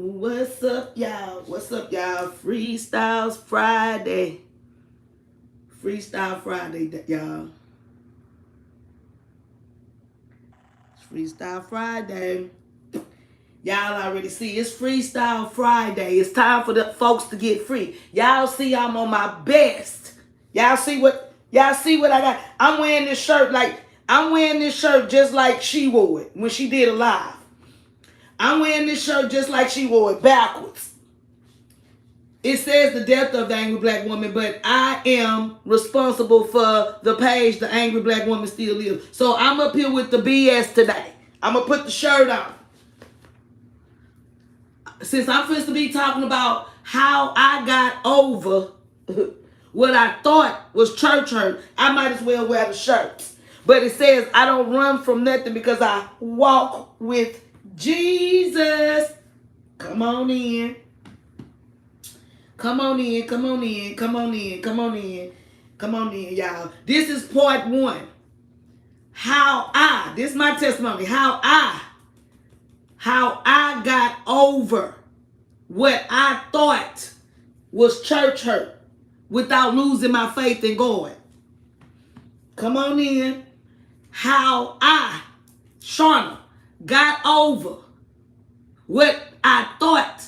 What's up, y'all? What's up, y'all? Freestyles Friday. Freestyle Friday, y'all. It's Freestyle Friday. Y'all already see it's Freestyle Friday. It's time for the folks to get free. Y'all see I'm on my best. Y'all see what I got? I'm wearing this shirt just like she wore it when she did a live. I'm wearing this shirt just like she wore it backwards. It says the death of the angry black woman, but I am responsible for the page the angry black woman still lives. So I'm up here with the BS today. I'm going to put the shirt on. Since I'm supposed to be talking about how I got over what I thought was church hurt, I might as well wear the shirt. But it says I don't run from nothing because I walk with Jesus. Come on in. Come on in, come on in, come on in, come on in, come on in, y'all. This is part one. This is my testimony, how I got over what I thought was church hurt without losing my faith in God. Come on in. How I, Shauna, got over what I thought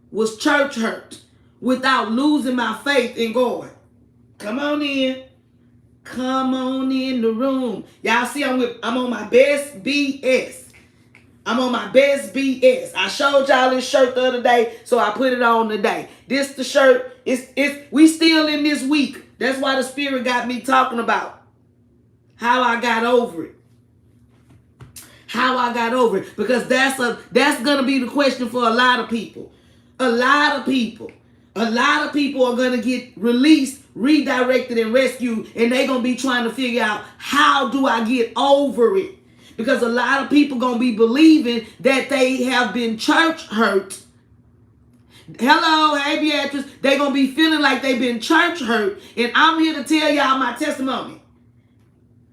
was church hurt without losing my faith in God. Come on in. Come on in the room. Y'all see I'm on my best BS. I'm on my best BS. I showed y'all this shirt the other day, so I put it on today. This the shirt. We still in this week. That's why the Spirit got me talking about how I got over it. How I got over it. Because that's gonna be the question for a lot of people. A lot of people are going to get released, redirected, and rescued, and they're going to be trying to figure out, how do I get over it? Because a lot of people going to be believing that they have been church hurt. Hello, hey Beatrice. They're going to be feeling like they've been church hurt, and I'm here to tell y'all my testimony.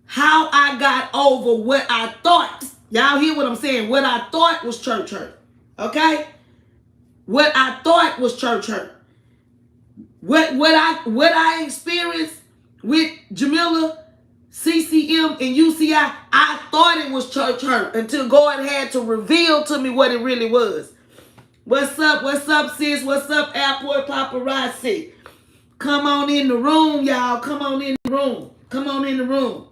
How I got over what I thought. Y'all hear what I'm saying? What I thought was church hurt. Okay? What I thought was church hurt. What I experienced with Jamila, CCM, and UCI, I thought it was church hurt until God had to reveal to me what it really was. What's up, sis? What's up, Airport Paparazzi? Come on in the room, y'all. Come on in the room. Come on in the room.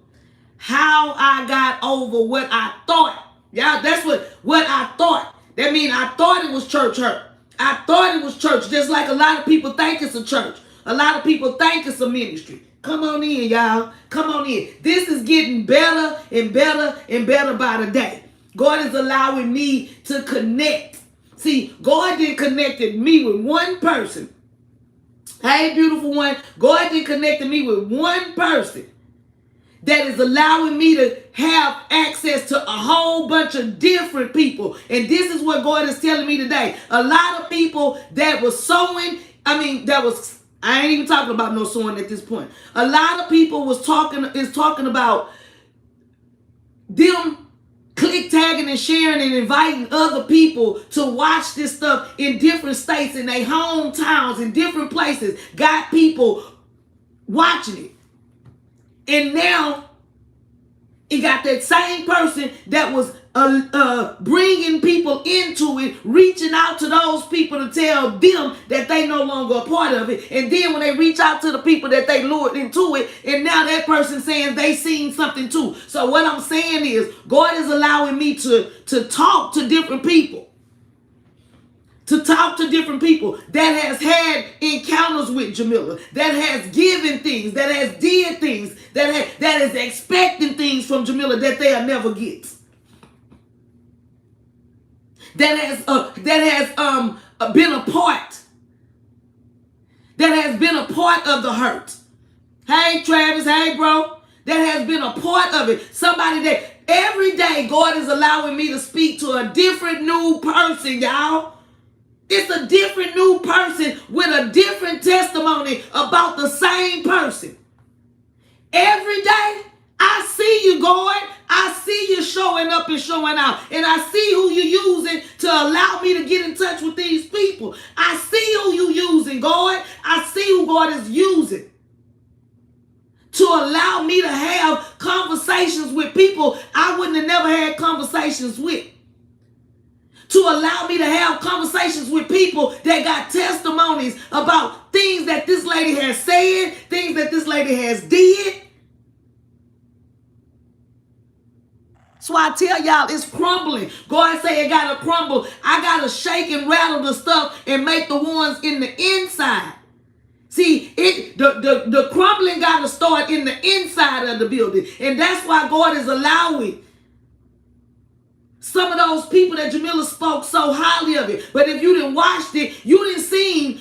How I got over what I thought. Y'all, that's what I thought. That means I thought it was church hurt. I thought it was church, just like a lot of people think it's a church. A lot of people think it's a ministry. Come on in, y'all. Come on in. This is getting better and better and better by the day. God is allowing me to connect. See, God didn't connected me with one person. Hey, beautiful one. God didn't connected me with one person that is allowing me to have access to a whole bunch of different people. And this is what God is telling me today. A lot of people that was sowing, I ain't even talking about no sowing at this point. A lot of people is talking about them click tagging and sharing and inviting other people to watch this stuff in different states, in their hometowns, in different places. Got people watching it. And now, it got that same person that was bringing people into it, reaching out to those people to tell them that they no longer a part of it. And then when they reach out to the people that they lured into it, and now that person saying they seen something too. So what I'm saying is, God is allowing me to talk to different people. To talk to different people that has had encounters with Jamila, that has given things, that has did things, that is expecting things from Jamila that they'll never get. That has been a part. That has been a part of the hurt. Hey Travis, hey bro. That has been a part of it. Somebody that every day God is allowing me to speak to a different new person, y'all. It's a different new person with a different testimony about the same person. Every day, I see you, God. I see you showing up and showing out. And I see who you're using to allow me to get in touch with these people. I see who you're using, God. I see who God is using to allow me to have conversations with people I wouldn't have never had conversations with. To allow me to have conversations with people that got testimonies about things that this lady has said, things that this lady has did. That's why I tell y'all it's crumbling. God say it got to crumble. I got to shake and rattle the stuff and make the ones in the inside. See, the crumbling got to start in the inside of the building. And that's why God is allowing some of those people that Jamila spoke so highly of it. But if you didn't watch it, you didn't see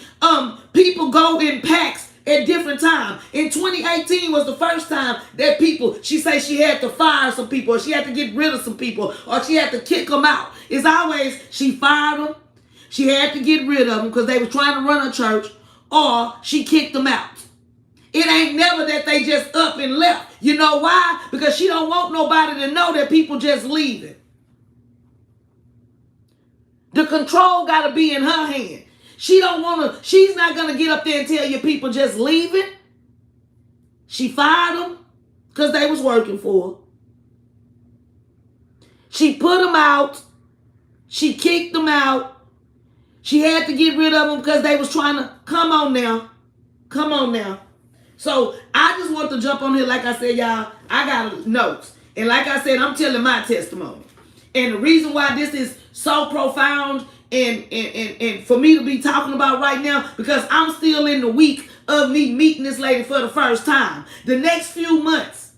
people go in packs at different times. In 2018 was the first time that she said she had to fire some people, or she had to get rid of some people, or she had to kick them out. It's always she fired them, she had to get rid of them because they were trying to run a church, or she kicked them out. It ain't never that they just up and left. You know why? Because she don't want nobody to know that people just leaving. The control got to be in her hand. She's not going to get up there and tell you people just leaving. She fired them because they was working for her. She put them out. She kicked them out. She had to get rid of them because they was trying to, come on now. So I just want to jump on here. Like I said, y'all, I got notes. And like I said, I'm telling my testimony. And the reason why this is so profound and for me to be talking about right now, because I'm still in the week of me meeting this lady for the first time. The next few months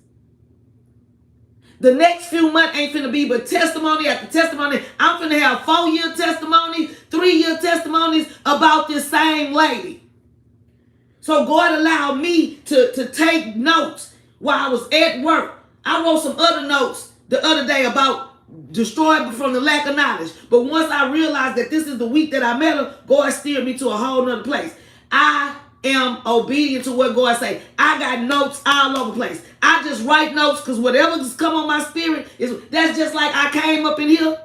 ain't finna be but testimony after testimony. I'm finna have 4-year testimony, 3-year testimonies about this same lady. So God allowed me to take notes while I was at work. I wrote some other notes the other day about destroyed from the lack of knowledge. But once I realized that this is the week that I met her, God steered me to a whole nother place. I am obedient to what God say. I got notes all over the place. I just write notes because whatever's come on my spirit, that's just like I came up in here.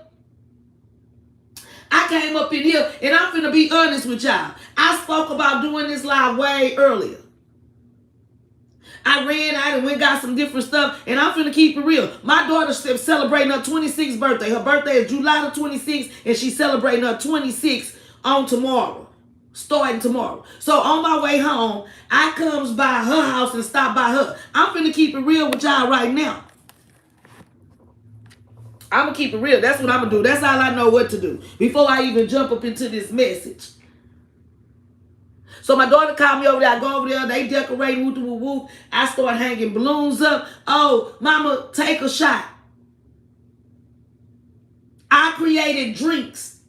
And I'm finna be honest with y'all. I spoke about doing this live way earlier. I ran out and went got some different stuff, and I'm finna keep it real. My daughter's celebrating her 26th birthday. Her birthday is July the 26th, and she's celebrating her 26th on tomorrow, starting tomorrow. So on my way home, I comes by her house and stop by her. I'm finna keep it real with y'all right now. I'm gonna keep it real. That's what I'm gonna do. That's all I know what to do before I even jump up into this message. So my daughter called me over there. I go over there. They decorate, woo woo woo. I start hanging balloons up. Oh, mama, take a shot. I created drinks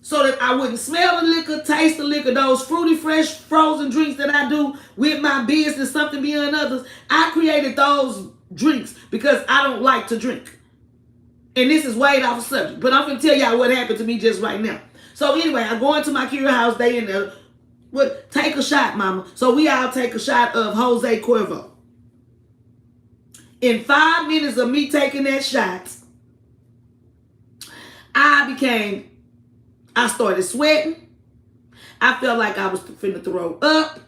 so that I wouldn't smell the liquor, taste the liquor. Those fruity, fresh, frozen drinks that I do with my business, something beyond others. I created those drinks because I don't like to drink. And this is way off subject, but I'm going to tell y'all what happened to me just right now. So anyway, I go into my Kira house. They in there. Take a shot, mama. So we all take a shot of Jose Cuervo. In 5 minutes of me taking that shot, I started sweating. I felt like I was finna throw up.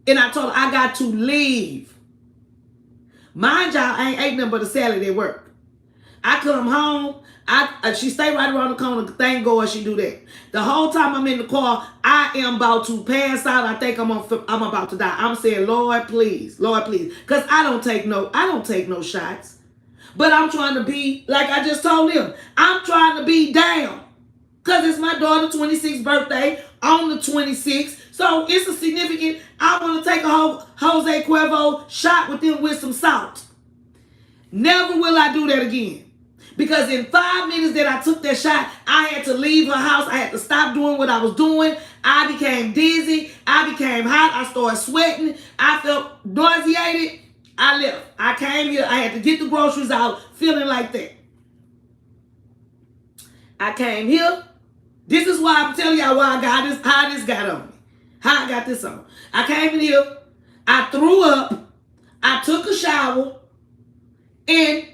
And I told her I got to leave. Mind y'all, I ain't ate nothing but a salad at work. I come home. She stay right around the corner. Thank God she do that. The whole time I'm in the car, I am about to pass out. I think I'm about to die. I'm saying, Lord, please, because I don't take no shots. But I'm trying to be like I just told him. I'm trying to be down because it's my daughter's 26th birthday on the 26th. So it's a significant. I want to take a Jose Cuervo shot with them with some salt. Never will I do that again. Because in 5 minutes that I took that shot, I had to leave her house. I had to stop doing what I was doing. I became dizzy. I became hot. I started sweating. I felt nauseated. I left. I came here. I had to get the groceries out feeling like that. I came here. This is why I'm telling y'all why I got this, how this got on me. How I got this on. I came in here. I threw up. I took a shower. And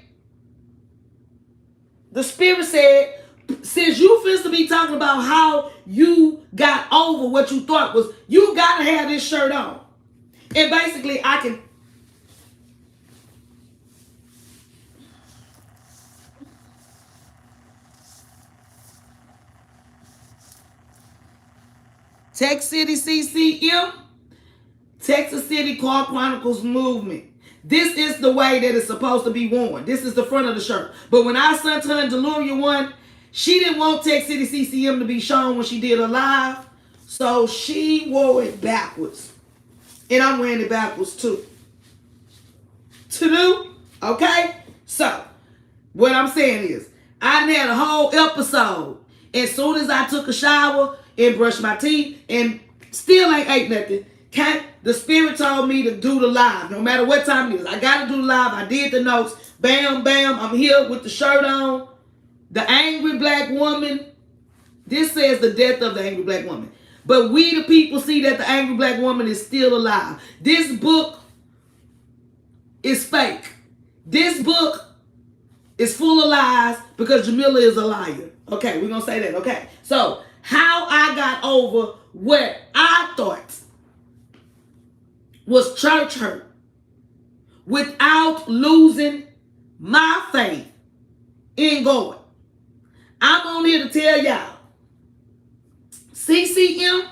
the Spirit said, since you feel to be talking about how you got over what you thought was, you got to have this shirt on. And basically, I can... Tech City CCM, Texas City Car Chronicles Movement. This is the way that it's supposed to be worn. This is the front of the shirt. But when our son turned Deluria one, she didn't want Tech City CCM to be shown when she did her live. So she wore it backwards. And I'm wearing it backwards too. To do? Okay? So, what I'm saying is, I had a whole episode. As soon as I took a shower and brushed my teeth and still ain't ate nothing, the Spirit told me to do the live, no matter what time it is. I got to do the live. I did the notes. Bam, bam. I'm here with the shirt on. The Angry Black Woman. This says the death of the Angry Black Woman. But we the people see that the Angry Black Woman is still alive. This book is fake. This book is full of lies because Jamila is a liar. Okay, we're going to say that. Okay. So, how I got over what I thought was church hurt without losing my faith in God. I'm on here to tell y'all, CCM,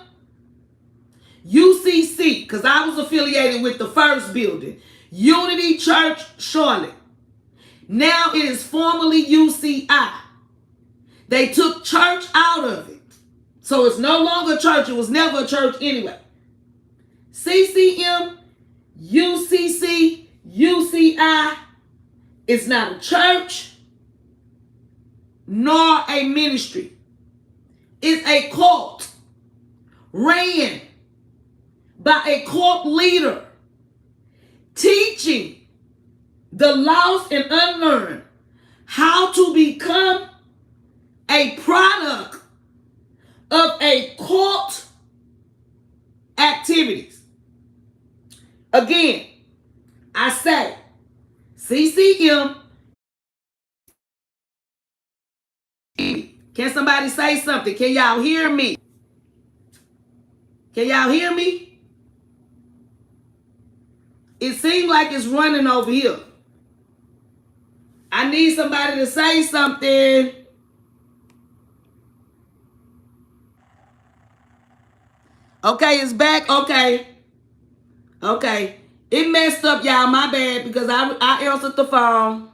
UCC, because I was affiliated with the first building, Unity Church Charlotte. Now it is formerly UCI. They took church out of it. So it's no longer church. It was never a church anyway. CCM, UCC, UCI is not a church nor a ministry. It's a cult ran by a cult leader teaching the lost and unlearned how to become a product of a cult activities. Again, I say, CCM. Can somebody say something? Can y'all hear me? Can y'all hear me? It seems like it's running over here. I need somebody to say something. Okay, it's back. Okay. Okay. It messed up, y'all. My bad, because I answered the phone.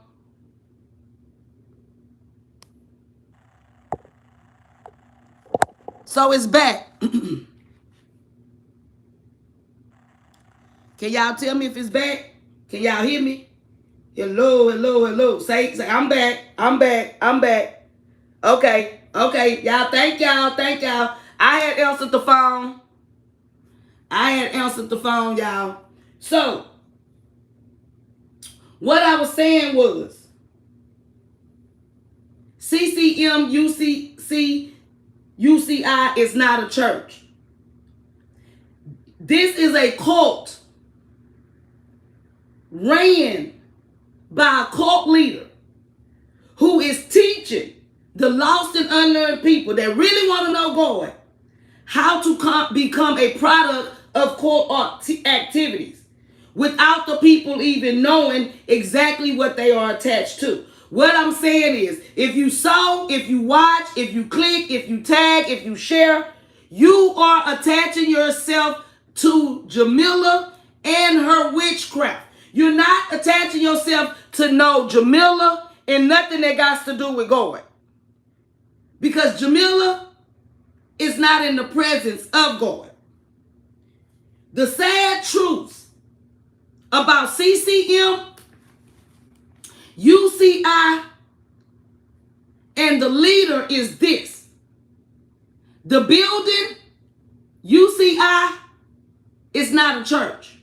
So it's back. Can y'all tell me if it's back? Can y'all hear me? Hello, hello, hello. Say, I'm back. I'm back. I'm back. Okay. Okay. Y'all, thank y'all. Thank y'all. I had answered the phone. Y'all. So, what I was saying was, CCM, UCC, UCI is not a church. This is a cult ran by a cult leader who is teaching the lost and unlearned people that really want to know God how to become a product of cult activities without the people even knowing exactly what they are attached to. What I'm saying is, if you saw, if you watch, if you click, if you tag, if you share, you are attaching yourself to Jamila and her witchcraft. You're not attaching yourself to no Jamila and nothing that got to do with God. Because Jamila is not in the presence of God. The sad truth about CCM, UCI, and the leader is this. The building, UCI, is not a church.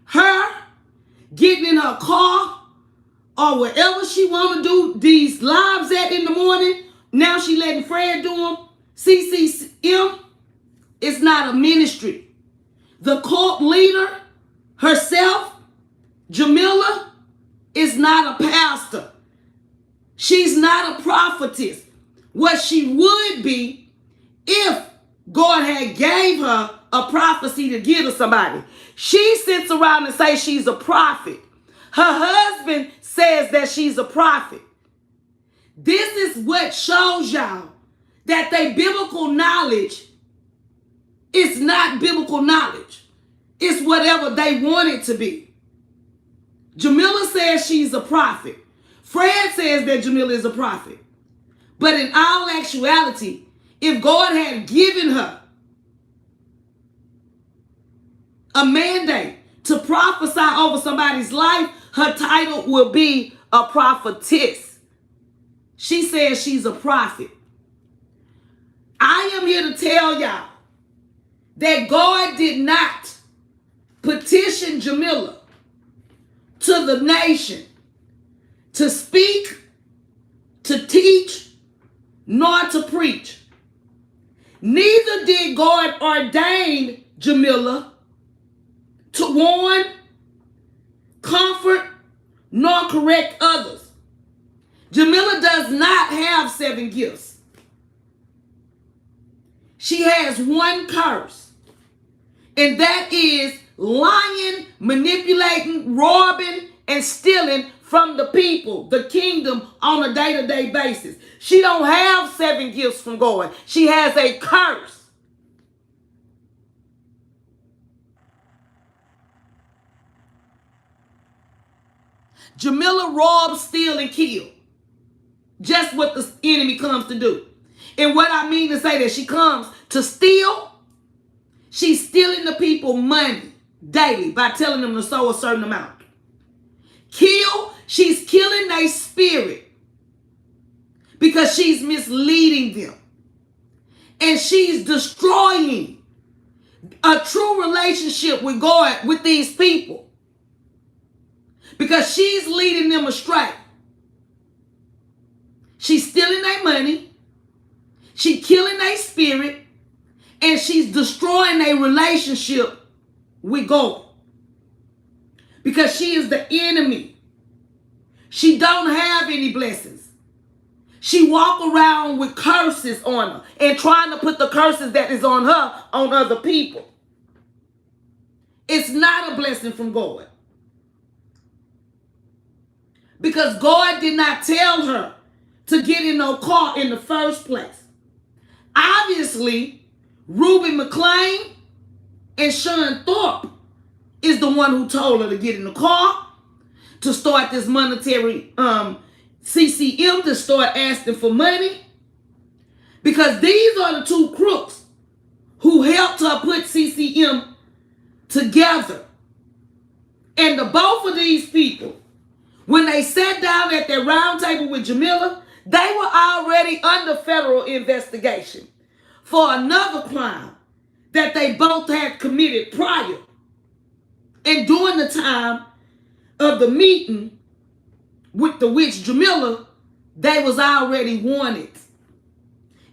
Her getting in her car or wherever she want to do these lives at in the morning, now she letting Fred do them. CCM is not a ministry. The cult leader herself, Jamila, is not a pastor. She's not a prophetess. What she would be if God had gave her a prophecy to give to somebody. She sits around and says she's a prophet. Her husband says that she's a prophet. This is what shows y'all that their biblical knowledge is not biblical knowledge. It's whatever they want it to be. Jamila says she's a prophet. Fred says that Jamila is a prophet. But in all actuality, if God had given her a mandate to prophesy over somebody's life, her title will be a prophetess. She says she's a prophet. I am here to tell y'all that God did not petition Jamila to the nation to speak, to teach, nor to preach. Neither did God ordain Jamila to warn, comfort, nor correct others. Jamila does not have 7 gifts. She has one curse, and that is lying, manipulating, robbing, and stealing from the people, the kingdom, on a day-to-day basis. She don't have 7 gifts from God. She has a curse. Jamila robs, steal, and kill. Just what the enemy comes to do. And what I mean to say that she comes to steal, she's stealing the people money daily by telling them to sow a certain amount. Kill, she's killing their spirit because she's misleading them. And she's destroying a true relationship with God with these people because she's leading them astray. She's stealing their money, she's killing their spirit, and she's destroying their relationship with God. Because she is the enemy. She don't have any blessings. She walk around with curses on her and trying to put the curses that is on her on other people. It's not a blessing from God. Because God did not tell her to get in no car in the first place. Obviously, Reuben McClain and Sean Thorpe is the one who told her to get in the car, to start this monetary CCM, to start asking for money. Because these are the 2 crooks who helped her put CCM together. And the both of these people, when they sat down at their round table with Jamila, they were already under federal investigation for another crime that they both had committed prior. And during the time of the meeting with the witch Jamila, they was already wanted.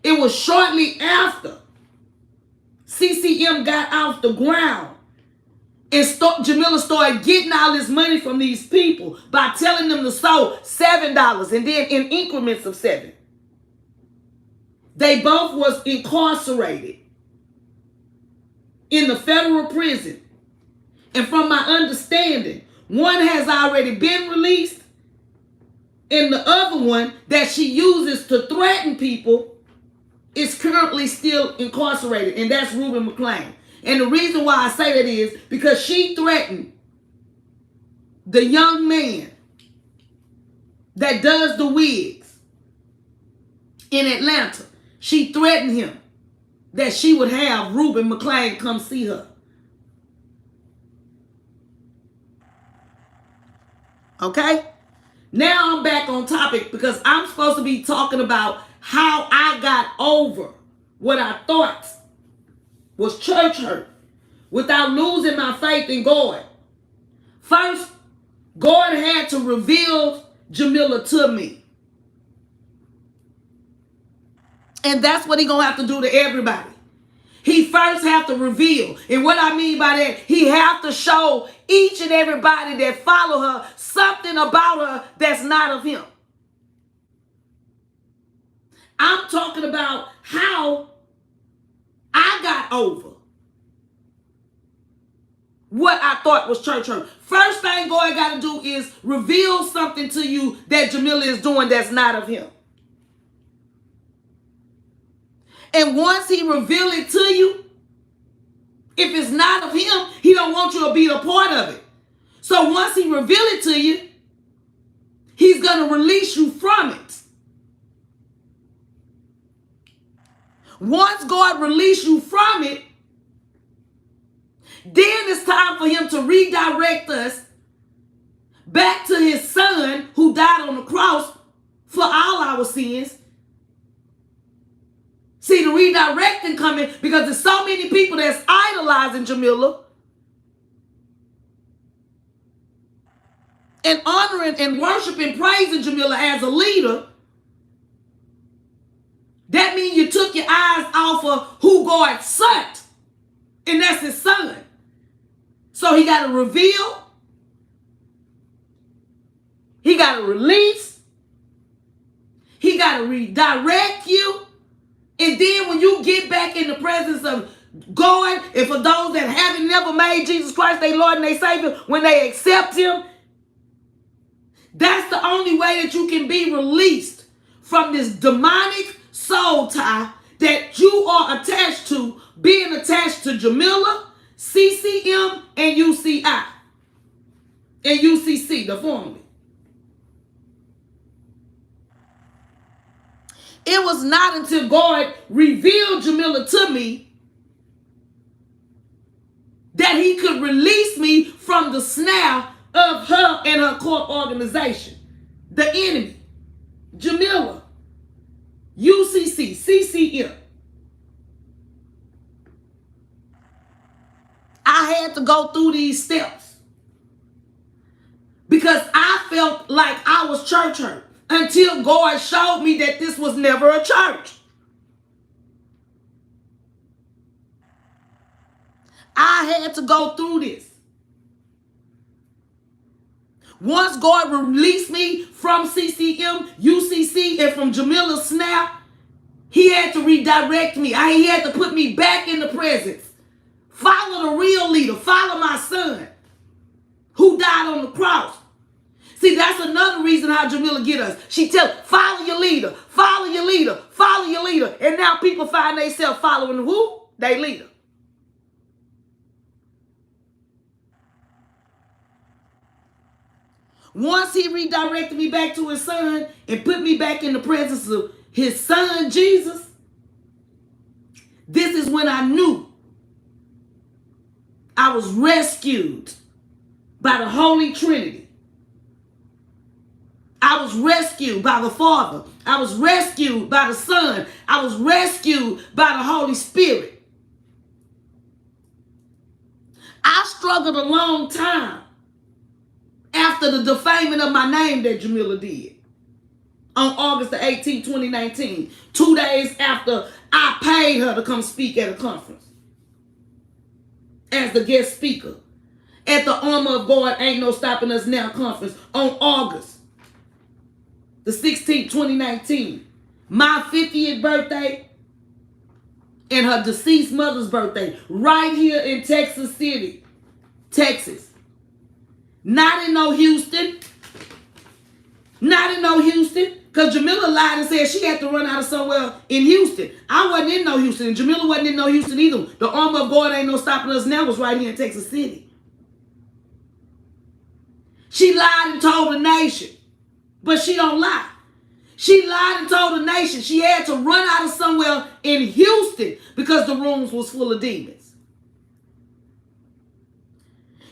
It was shortly after CCM got off the ground and Jamila started getting all this money from these people by telling them to sow $7 and then in increments of 7. They both was incarcerated in the federal prison. And from my understanding, one has already been released, and the other one that she uses to threaten people is currently still incarcerated, and that's Reuben McClain. And the reason why I say that is because she threatened the young man that does the wigs in Atlanta. She threatened him that she would have Reuben McClain come see her. Okay? Now I'm back on topic because I'm supposed to be talking about how I got over what I thought was church hurt without losing my faith in God. First, God had to reveal Jamila to me. And that's what He's going to have to do to everybody. He first have to reveal. And what I mean by that, he have to show each and everybody that follow her something about her that's not of him. I'm talking about how I got over what I thought was church hurt. First thing God got to do is reveal something to you that Jamila is doing that's not of him. And once he reveal it to you, if it's not of him, he don't want you to be a part of it. So once he reveal it to you, he's going to release you from it. Once God release you from it, then it's time for him to redirect us back to his son who died on the cross for all our sins. See, the redirecting coming because there's so many people that's idolizing Jamila and honoring and worshiping, praising Jamila as a leader. That means you took your eyes off of who God sent, and that's his son. So he got to reveal, he got to release, he got to redirect you. And then when you get back in the presence of God, and for those that haven't never made Jesus Christ their Lord and their Savior, when they accept him, that's the only way that you can be released from this demonic soul tie that you are attached to, being attached to Jamila, CCM, and UCI, and UCC, the formerly. It was not until God revealed Jamila to me that he could release me from the snare of her and her core organization. The enemy, Jamila, UCC, CCM. I had to go through these steps because I felt like I was church hurt until God showed me that this was never a church. I had to go through this. Once God released me from CCM, UCC, and from Jamila's snare, he had to redirect me. He had to put me back in the presence. Follow the real leader. Follow my son who died on the cross. See, that's another reason how Jamila get us. She tells, follow your leader, follow your leader, follow your leader. And now people find themselves following who? Their leader. Once he redirected me back to his son and put me back in the presence of his son, Jesus, this is when I knew I was rescued by the Holy Trinity. I was rescued by the Father. I was rescued by the Son. I was rescued by the Holy Spirit. I struggled a long time after the defaming of my name that Jamila did on August the 18th, 2019, 2 days after I paid her to come speak at a conference as the guest speaker at the Armor of God Ain't No Stopping Us Now conference on August the 16th, 2019. My 50th birthday and her deceased mother's birthday right here in Texas City, Texas. Not in no Houston. Not in no Houston. Because Jamila lied and said she had to run out of somewhere in Houston. I wasn't in no Houston. And Jamila wasn't in no Houston either. The Armor of God Ain't No Stopping Us Now was right here in Texas City. She lied and told the nation. But she don't lie. She lied and told the nation she had to run out of somewhere in Houston because the rooms was full of demons.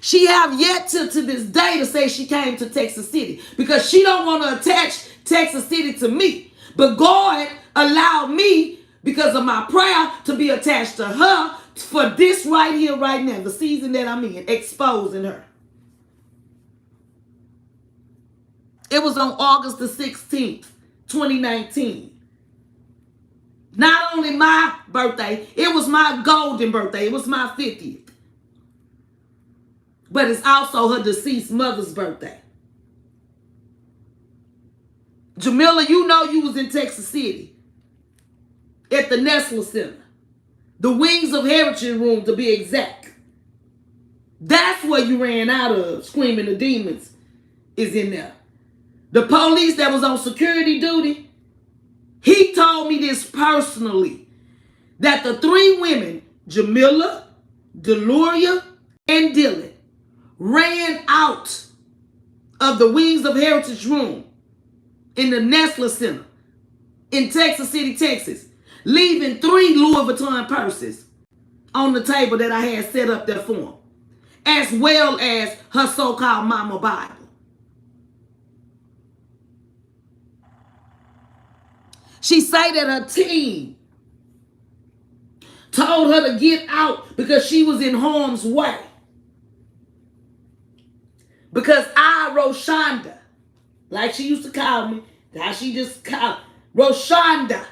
She have yet to this day to say she came to Texas City because she don't want to attach Texas City to me. But God allowed me, because of my prayer, to be attached to her for this right here, right now, the season that I'm in, exposing her. It was on August the 16th, 2019. Not only my birthday, it was my golden birthday. It was my 50th. But it's also her deceased mother's birthday. Jamila, you know you was in Texas City at the Nessler Center. The Wings of Heritage Room, to be exact. That's where you ran out of. Screaming the Demons is in there. The police that was on security duty, he told me this personally, that the three women, Jamila, Deluria, and Dylan, ran out of the Wings of Heritage Room in the Nessler Center in Texas City, Texas, leaving 3 Louis Vuitton purses on the table that I had set up there for them, as well as her so-called mama Bible. She say that her team told her to get out because she was in harm's way. Because I, Roshonda, like she used to call me, how she just called Roshonda,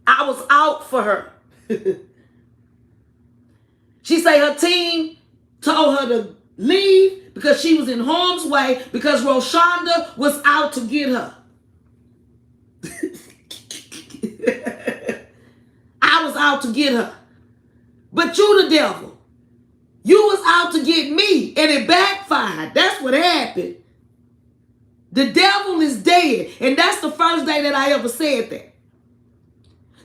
I was out for her. She say her team told her to leave because she was in harm's way because Roshonda was out to get her. I was out to get her. But you the devil. You was out to get me, and it backfired. That's what happened. The devil is dead. And that's the first day that I ever said that.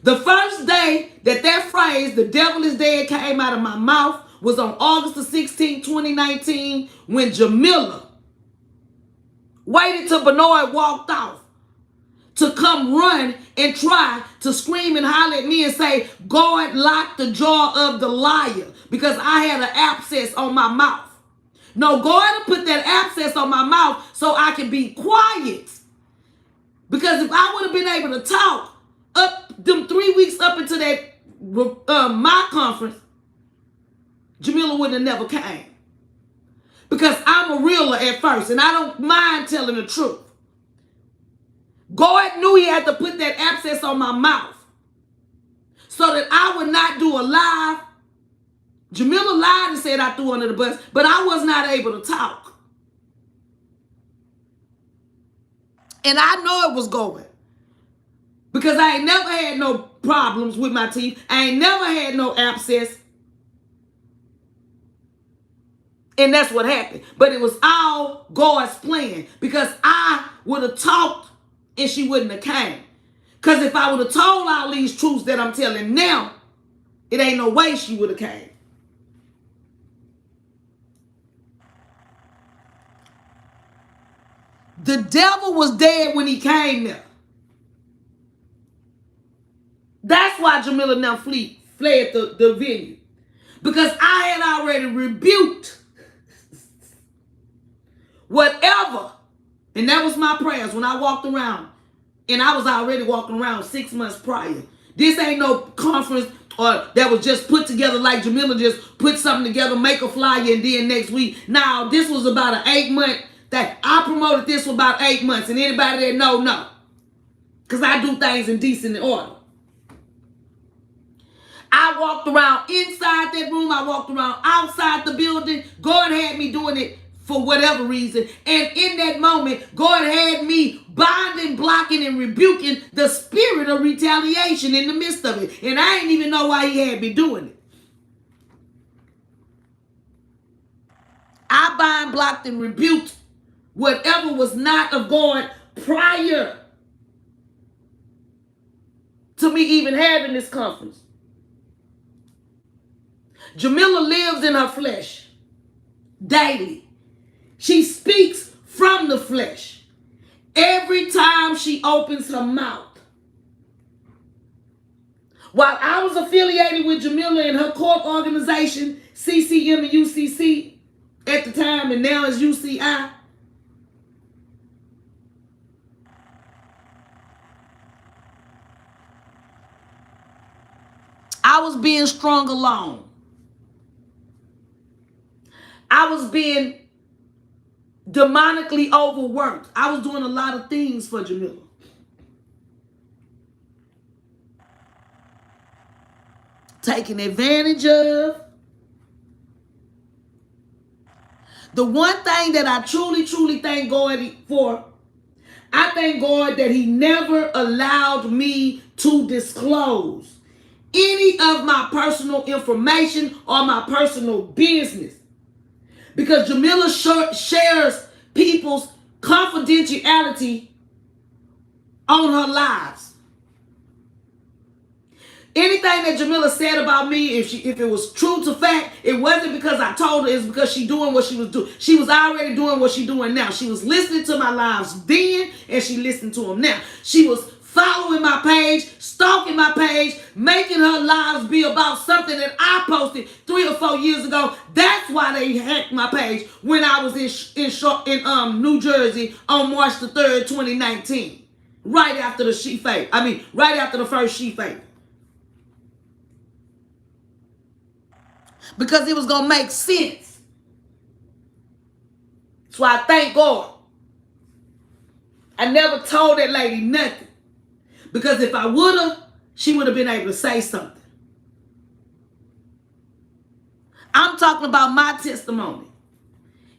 The first day that that phrase, the devil is dead, came out of my mouth was on August the 16th, 2019, when Jamila waited till Bernard walked off to come run and try to scream and holler at me and say, God locked the jaw of the liar because I had an abscess on my mouth. No, God put that abscess on my mouth so I can be quiet. Because if I would have been able to talk up them 3 weeks up into that my conference, Jamila would have never came. Because I'm a realer at first and I don't mind telling the truth. God knew he had to put that abscess on my mouth so that I would not do a live. Jamila lied and said I threw under the bus, but I was not able to talk. And I know it was going. Because I ain't never had no problems with my teeth. I ain't never had no abscess. And that's what happened. But it was all God's plan. Because I would have talked and she wouldn't have came. Because if I would have told all these truths that I'm telling now, it ain't no way she would have came. The devil was dead when he came there. That's why Jamila now fled the venue. Because I had already rebuked whatever. And that was my prayers when I walked around. And I was already walking around 6 months prior. This ain't no conference or that was just put together like Jamila just put something together, make a flyer, and then next week. Now, this was about an 8-month that I promoted this for about 8 months. And anybody that know. Because I do things in decent order. I walked around inside that room. I walked around outside the building. God had me doing it for whatever reason. And in that moment, God had me binding, blocking, and rebuking the spirit of retaliation in the midst of it. And I didn't even know why he had me doing it. I bind, blocked, and rebuked whatever was not of God prior to me even having this conference. Jamila lives in her flesh daily. She speaks from the flesh every time she opens her mouth. While I was affiliated with Jamila and her court organization, CCM and UCC at the time, and now it's UCI, I was being strung along. I was being demonically overworked. I was doing a lot of things for Jamila. taken advantage of. The one thing that I truly, truly thank God for, I thank God that he never allowed me to disclose any of my personal information or my personal business. Because Jamila shares people's confidentiality on her lives. Anything that Jamila said about me, if it was true to fact, it wasn't because I told her, it's because she doing what she was doing. She was already doing what she doing now. She was listening to my lives then, and she listened to them now. She was following my page, stalking my page, making her lives be about something that I posted 3 or 4 years ago. That's why they hacked my page when I was in New Jersey on March the 3rd, 2019. Right after the right after the first She Faith. Because it was going to make sense. So I thank God. I never told that lady nothing. Because if I would have, she would have been able to say something. I'm talking about my testimony.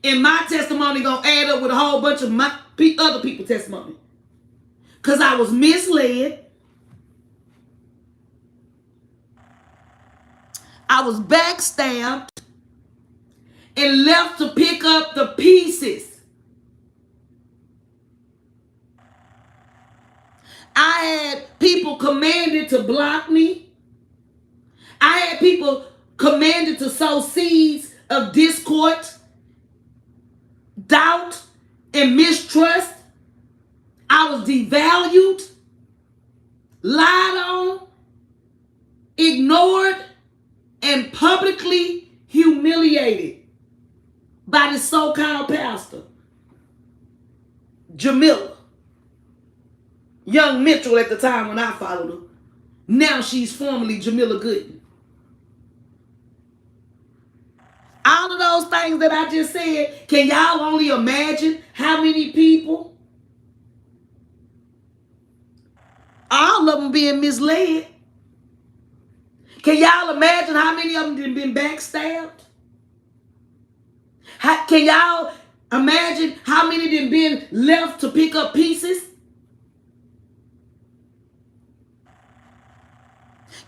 And my testimony going to add up with a whole bunch of other people's testimony. Because I was misled. I was backstabbed and left to pick up the pieces. I had people commanded to block me. I had people commanded to sow seeds of discord, doubt, and mistrust. I was devalued, lied on, ignored, and publicly humiliated by this so-called pastor, Jamila. Young Mitchell at the time when I followed her. Now she's formerly Jamila Gooden. All of those things that I just said, can y'all only imagine how many people? All of them being misled. Can y'all imagine how many of them have been backstabbed? Can y'all imagine how many have been left to pick up pieces?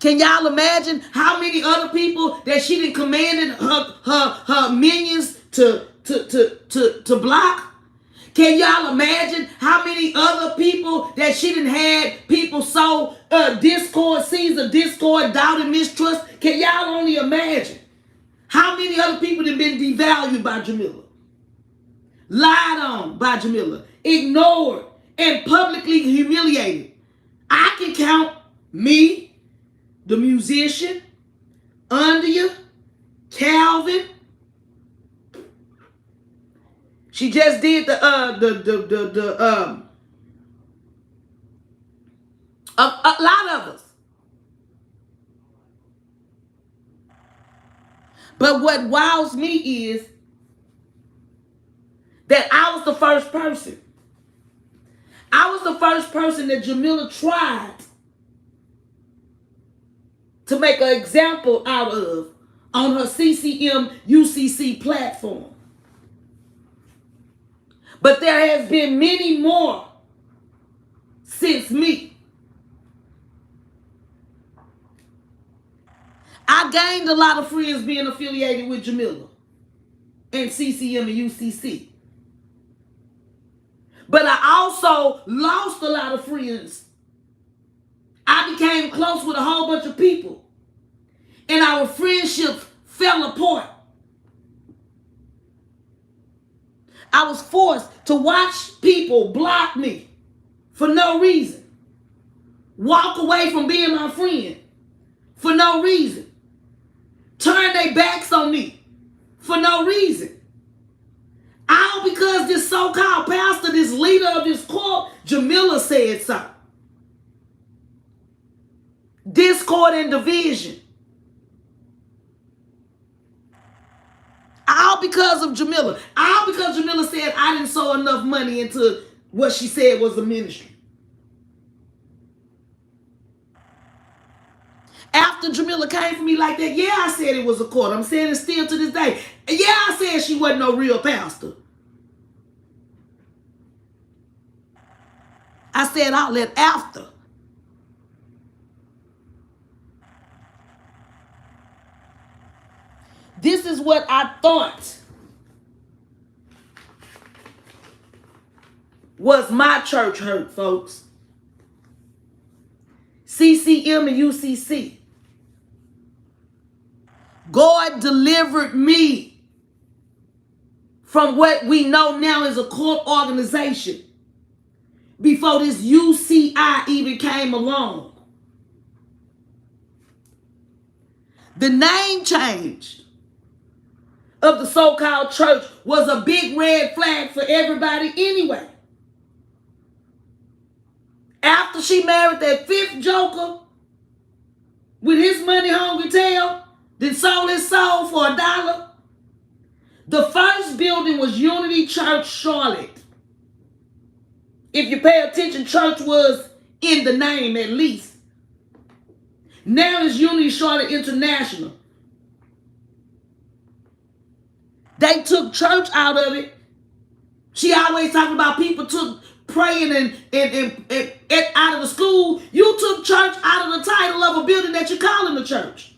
Can y'all imagine how many other people that she done commanded her minions to block? Can y'all imagine how many other people that she done had people sow discord, seeds of discord, doubt, and mistrust? Can y'all only imagine how many other people have been devalued by Jamila, lied on by Jamila, ignored, and publicly humiliated? I can count me, the musician, Andia, Calvin. She just did a lot of us. But what wows me is that I was the first person. I was the first person that Jamila tried to make an example out of on her CCM UCC platform. But there has been many more since me. I gained a lot of friends being affiliated with Jamila and CCM and UCC. But I also lost a lot of friends. I became close with a whole bunch of people, and our friendships fell apart. I was forced to watch people block me for no reason, walk away from being my friend for no reason, turn their backs on me for no reason. All because this so-called pastor, this leader of this cult, Jamila, said so. Discord and division. All because of Jamila. All because Jamila said I didn't sow enough money into what she said was the ministry. After Jamila came for me like that, yeah, I said it was a court. I'm saying it still to this day. Yeah, I said she wasn't no real pastor. I said all that after. This is what I thought was my church hurt, folks. CCM and UCC. God delivered me from what we know now is a court organization before this UCI even came along. The name change of the so-called church was a big red flag for everybody anyway. After she married that fifth joker with his money hungry tail, then sold his soul for $1, the first building was Unity Church Charlotte. If you pay attention, church was in the name at least. Now it's Unity Charlotte International. They took church out of it. She always talking about people took praying and out of the school. You took church out of the title of a building that you calling the church.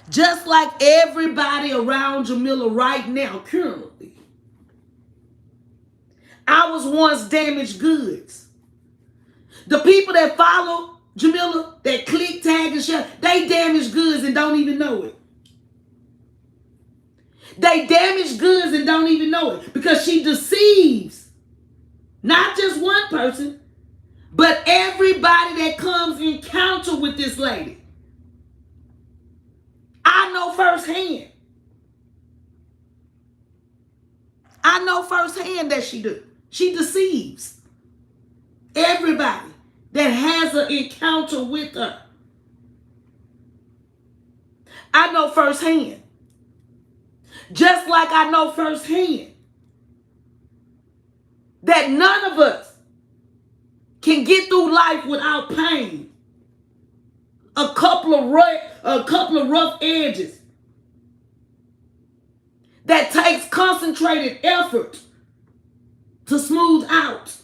Just like everybody around Jamila right now, currently. I was once damaged goods. The people that follow Jamila, that click, tag, and share, they damaged goods and don't even know it. They damaged goods and don't even know it because she deceives not just one person, but everybody that comes in encounter with this lady. I know firsthand. I know firsthand that she do. She deceives everybody that has an encounter with her. I know firsthand. Just like I know firsthand that none of us can get through life without pain. A couple of rough edges that takes concentrated effort to smooth out.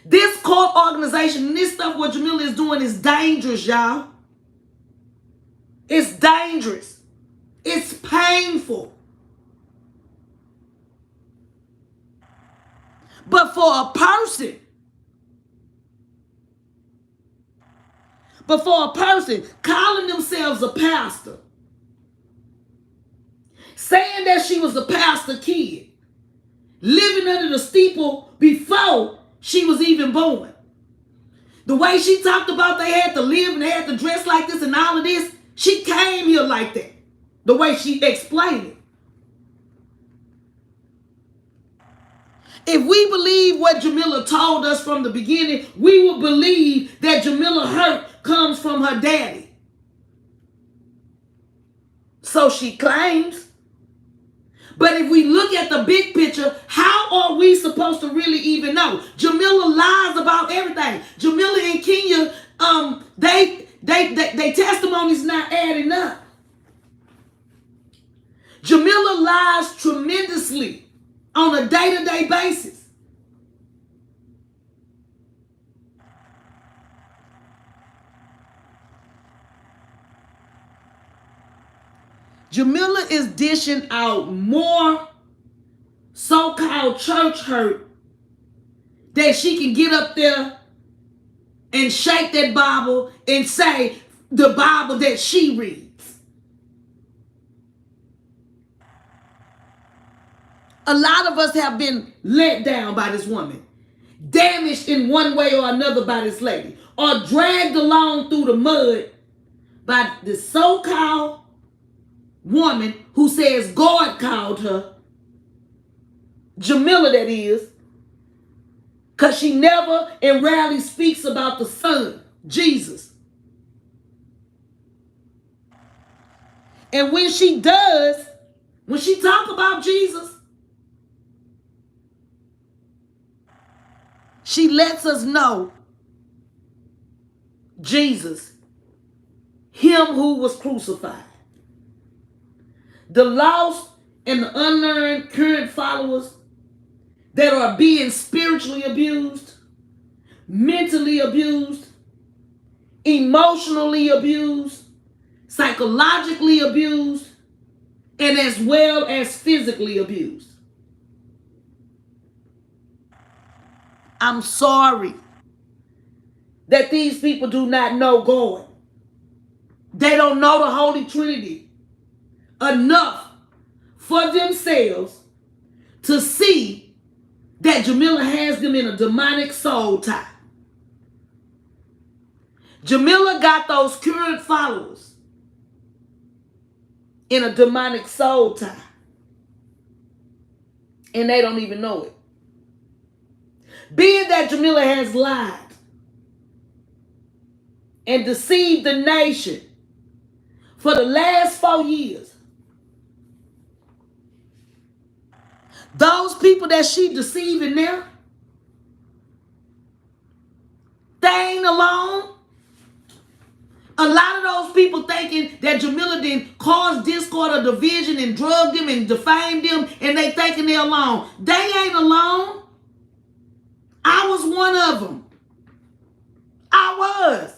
This court organization and this stuff what Jamila is doing is dangerous, y'all. It's dangerous. It's painful. But for a person calling themselves a pastor, saying that she was a pastor kid, living under the steeple before she was even born. The way she talked about they had to live and they had to dress like this and all of this, she came here like that. The way she explained it. If we believe what Jamila told us from the beginning, we will believe that Jamila hurt comes from her daddy. So she claims. But if we look at the big picture, how are we supposed to really even know? Jamila lies about everything. Jamila and Kenya, they testimony's not adding up. Jamila lies tremendously on a day-to-day basis. Jamila is dishing out more so-called church hurt that she can get up there and shake that Bible and say the Bible that she reads. A lot of us have been let down by this woman, damaged in one way or another by this lady, or dragged along through the mud by this so-called woman who says God called her, Jamila that is, because she never and rarely speaks about the Son, Jesus. And when she does, when she talk about Jesus, She lets us know Jesus, him who was crucified. The lost and the unlearned current followers that are being spiritually abused, mentally abused, emotionally abused, psychologically abused, and as well as physically abused. I'm sorry that these people do not know God. They don't know the Holy Trinity enough for themselves to see that Jamila has them in a demonic soul tie. Jamila got those current followers in a demonic soul tie. And they don't even know it. Being that Jamila has lied and deceived the nation for the last 4 years, those people that she deceiving now, they ain't alone. A lot of those people thinking that Jamila didn't cause discord or division and drug them and defamed them, and they thinking they're alone. They ain't alone. I was one of them. I was.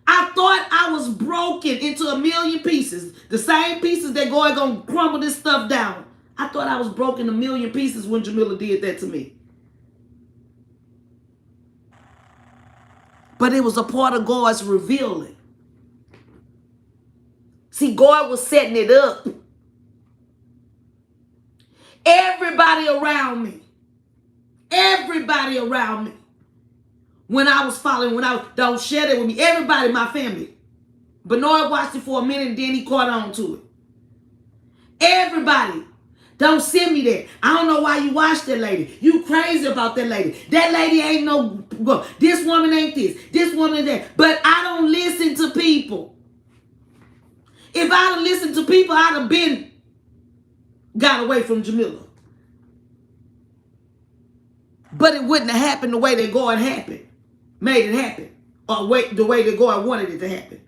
I thought I was broken into a million pieces. The same pieces that God gonna crumble this stuff down. I thought I was broken a million pieces when Jamila did that to me. But it was a part of God's revealing. See, God was setting it up. Everybody around me, when I was following, don't share that with me. Everybody, my family. Bernard watched it for a minute and then he caught on to it. Everybody, don't send me that. I don't know why you watch that lady. You crazy about that lady. That lady ain't no, this woman ain't this woman ain't that. But I don't listen to people. If I'd have listened to people, I'd have been got away from Jamila. But it wouldn't have happened the way that God made it happen, or the way that God wanted it to happen.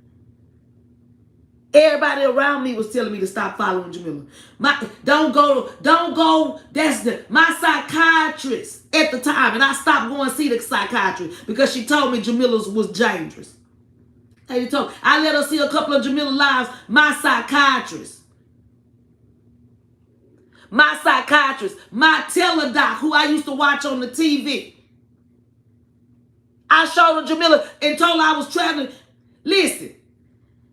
Everybody around me was telling me to stop following Jamila. Don't go. That's my psychiatrist at the time, and I stopped going to see the psychiatrist because she told me Jamila was dangerous. I let her see a couple of Jamila lives. My psychiatrist, my teledoc, who I used to watch on the TV. I showed her Jamila and told her I was traveling. Listen,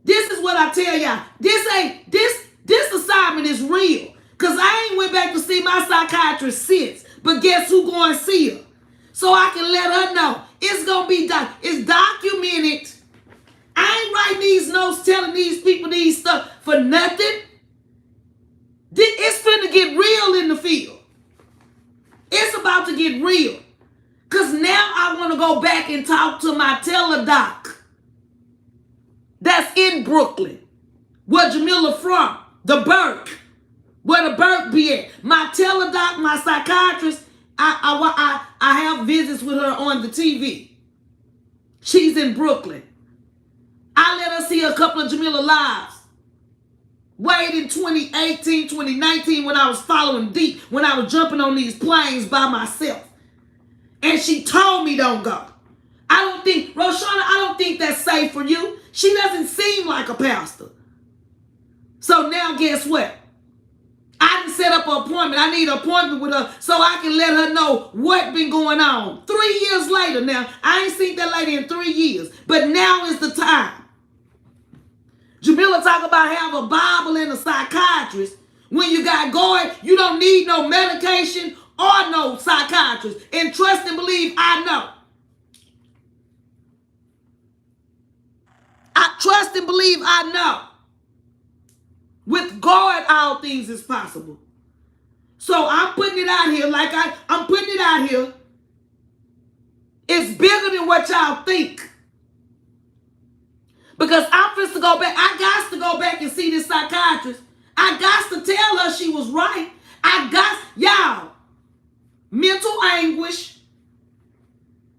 this is what I tell y'all. This assignment is real. Because I ain't went back to see my psychiatrist since. But guess who going to see her? So I can let her know. It's going to be done. It's documented. I ain't writing these notes telling these people these stuff for nothing. It's finna get real in the field. It's about to get real. Because now I want to go back and talk to my teledoc that's in Brooklyn. Where Jamila from? The Burke. Where the Burke be at. My teledoc, my psychiatrist, I have visits with her on the TV. She's in Brooklyn. I let her see a couple of Jamila lives. Way in 2018, 2019 when I was following deep, when I was jumping on these planes by myself. And she told me don't go. Roshana, I don't think that's safe for you. She doesn't seem like a pastor. So now guess what? I didn't set up an appointment. I need an appointment with her so I can let her know what's been going on. 3 years later now. I ain't seen that lady in 3 years. But now is the time. Jamila talk about having a Bible and a psychiatrist. When you got God, you don't need no medication or no psychiatrist. And trust and believe, I know. I trust and believe, I know. With God, all things is possible. So I'm putting it out here like I'm putting it out here. It's bigger than what y'all think. Because I'm supposed to go back. I got to go back and see this psychiatrist. I got to tell her she was right. Y'all, mental anguish,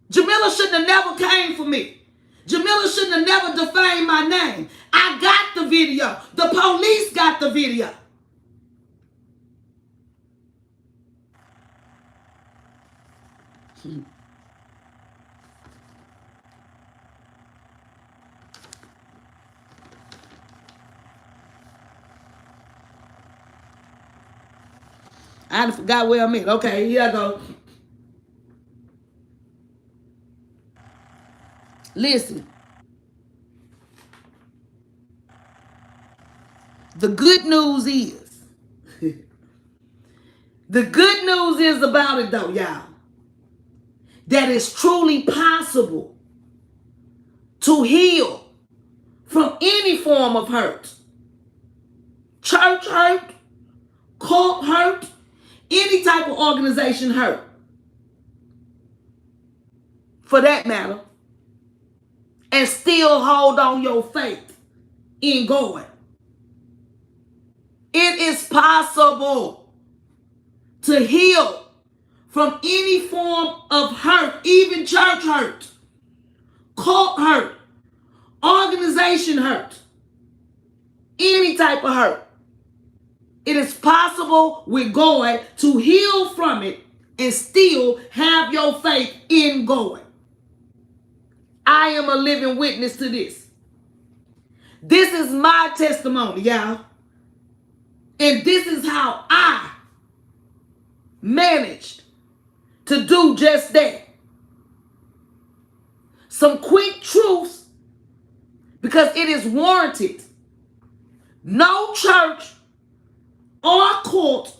Jamila shouldn't have never came for me. Jamila shouldn't have never defamed my name. I got the video. The police got the video. I forgot where I'm at. Okay, here I go. Listen. The good news is, the good news is about it though, y'all, that it's truly possible to heal from any form of hurt. Church hurt, cult hurt, any type of organization hurt. For that matter. And still hold on your faith in God. It is possible to heal from any form of hurt, even church hurt, cult hurt, organization hurt, any type of hurt. It is possible with God to heal from it and still have your faith in God. I am a living witness to this. This is my testimony, y'all. And this is how I managed to do just that. Some quick truths, because it is warranted. No church or cult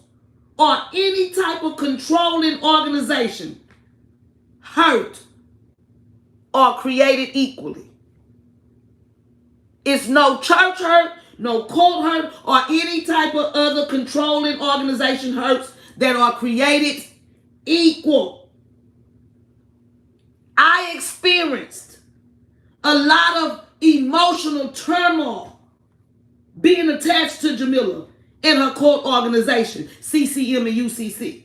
or any type of controlling organization hurt or created equally. It's no church hurt, no cult hurt, or any type of other controlling organization hurts that are created equal. I experienced a lot of emotional turmoil being attached to Jamila and her cult organization, CCM and UCC.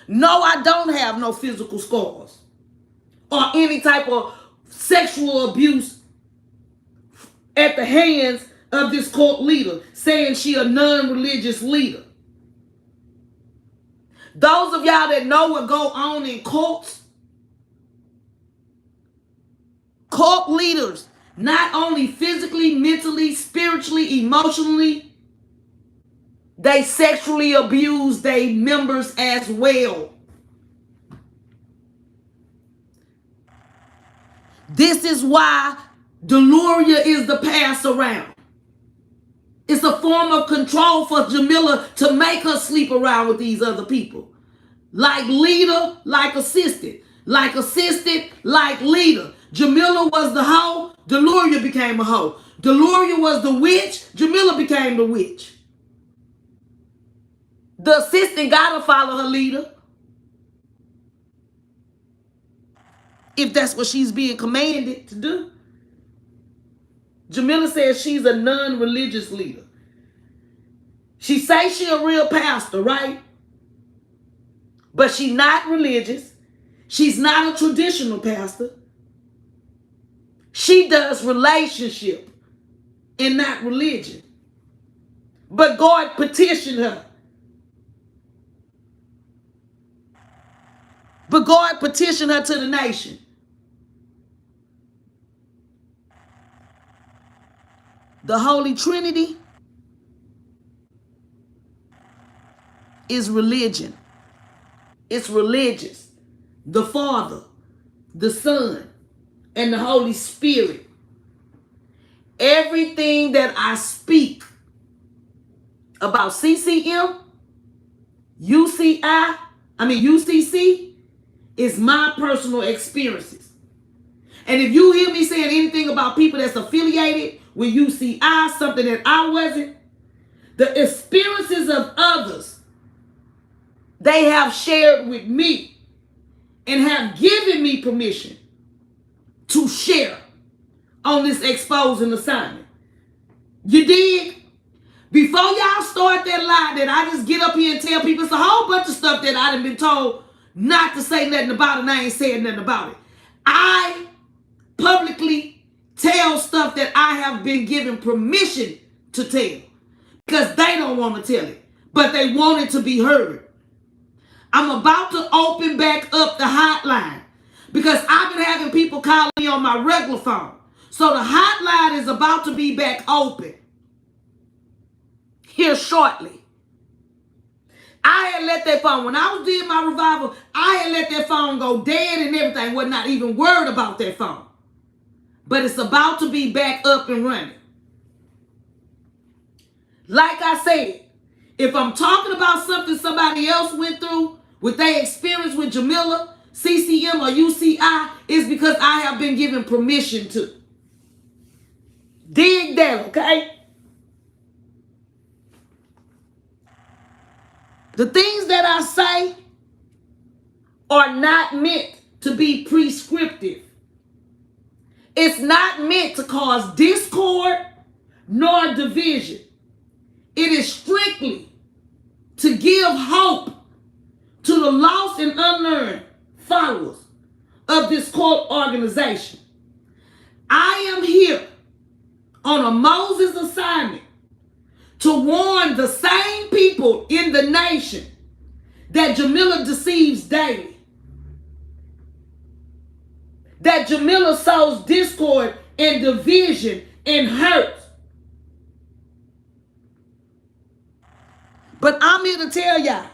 No, I don't have no physical scars or any type of sexual abuse at the hands of this cult leader, saying she a non-religious leader. Those of y'all that know what go on in cults, cult leaders, not only physically, mentally, spiritually, emotionally, they sexually abuse their members as well. This is why Deluria is the pass around. It's a form of control for Jamila to make her sleep around with these other people. Like leader, like assistant. Like assistant, like leader. Jamila was the hoe, Deluria became a hoe. Deluria was the witch, Jamila became the witch. The assistant gotta follow her leader. If that's what she's being commanded to do. Jamila says she's a non-religious leader. She says she a real pastor, right? But she's not religious. She's not a traditional pastor. She does relationship and not religion. But God petitioned her. But God petitioned her to the nation. The Holy Trinity is religion. It's religious. The Father, the Son, and the Holy Spirit. Everything that I speak about CCM, UCC, is my personal experiences. And if you hear me saying anything about people that's affiliated with UCI, something that I wasn't, the experiences of others, they have shared with me and have given me permission to share on this exposing assignment. You dig? Before y'all start that lie that I just get up here and tell people, it's a whole bunch of stuff that I done been told not to say nothing about it, and I ain't saying nothing about it. I publicly tell stuff that I have been given permission to tell because they don't want to tell it, but they want it to be heard. I'm about to open back up the hotline because I've been having people calling me on my regular phone. So the hotline is about to be back open here shortly. I had let that phone, when I was doing my revival, I had let that phone go dead and everything. Was not even worried about that phone. But it's about to be back up and running. Like I said, if I'm talking about something somebody else went through with their experience with Jamila, CCM, or UCI, it's because I have been given permission to. Dig that, okay? The things that I say are not meant to be prescriptive. It's not meant to cause discord nor division. It is strictly to give hope to the lost and unlearned followers of this cult organization. I am here on a Moses assignment to warn the same people in the nation that Jamila deceives daily, that Jamila sows discord and division and hurt. But I'm here to tell y'all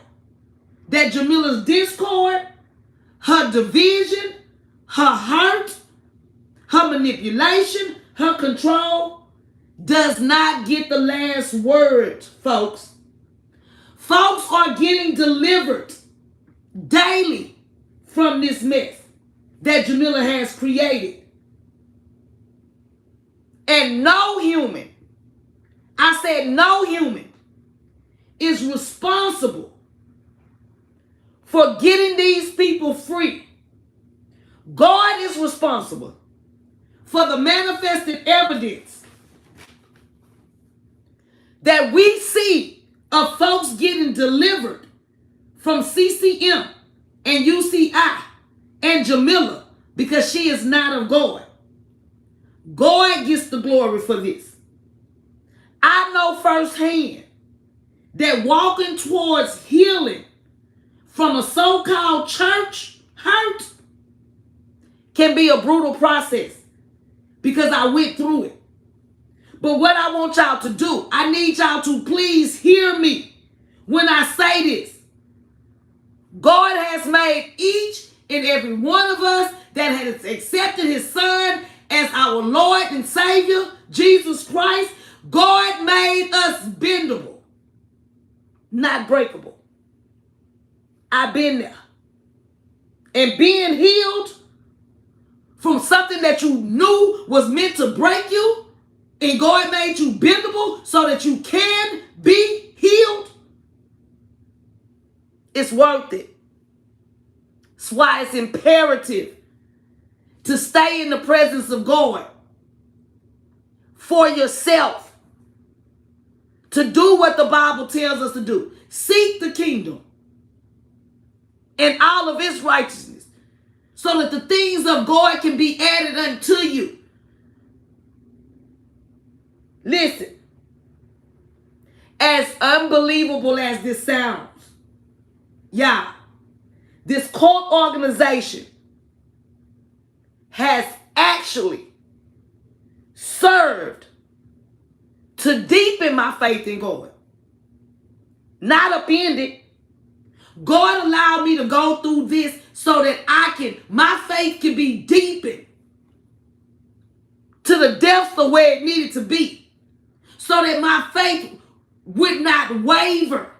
that Jamila's discord, her division, her hurt, her manipulation, her control does not get the last word, folks. Folks are getting delivered daily from this mess that Jamila has created. And no human, I said no human, is responsible for getting these people free. God is responsible for the manifested evidence that we see of folks getting delivered from CCM and UCI and Jamila because she is not of God. God gets the glory for this. I know firsthand that walking towards healing from a so-called church hurt can be a brutal process because I went through it. But what I want y'all to do, I need y'all to please hear me when I say this. God has made each and every one of us that has accepted his son as our Lord and Savior, Jesus Christ. God made us bendable, not breakable. I've been there. And being healed from something that you knew was meant to break you, and God made you bendable so that you can be healed, it's worth it. That's why it's imperative to stay in the presence of God for yourself, to do what the Bible tells us to do. Seek the kingdom and all of its righteousness so that the things of God can be added unto you. Listen, as unbelievable as this sounds, yeah, this cult organization has actually served to deepen my faith in God, not upend it. God allowed me to go through this so that my faith can be deepened to the depths of where it needed to be, so that my faith would not waver.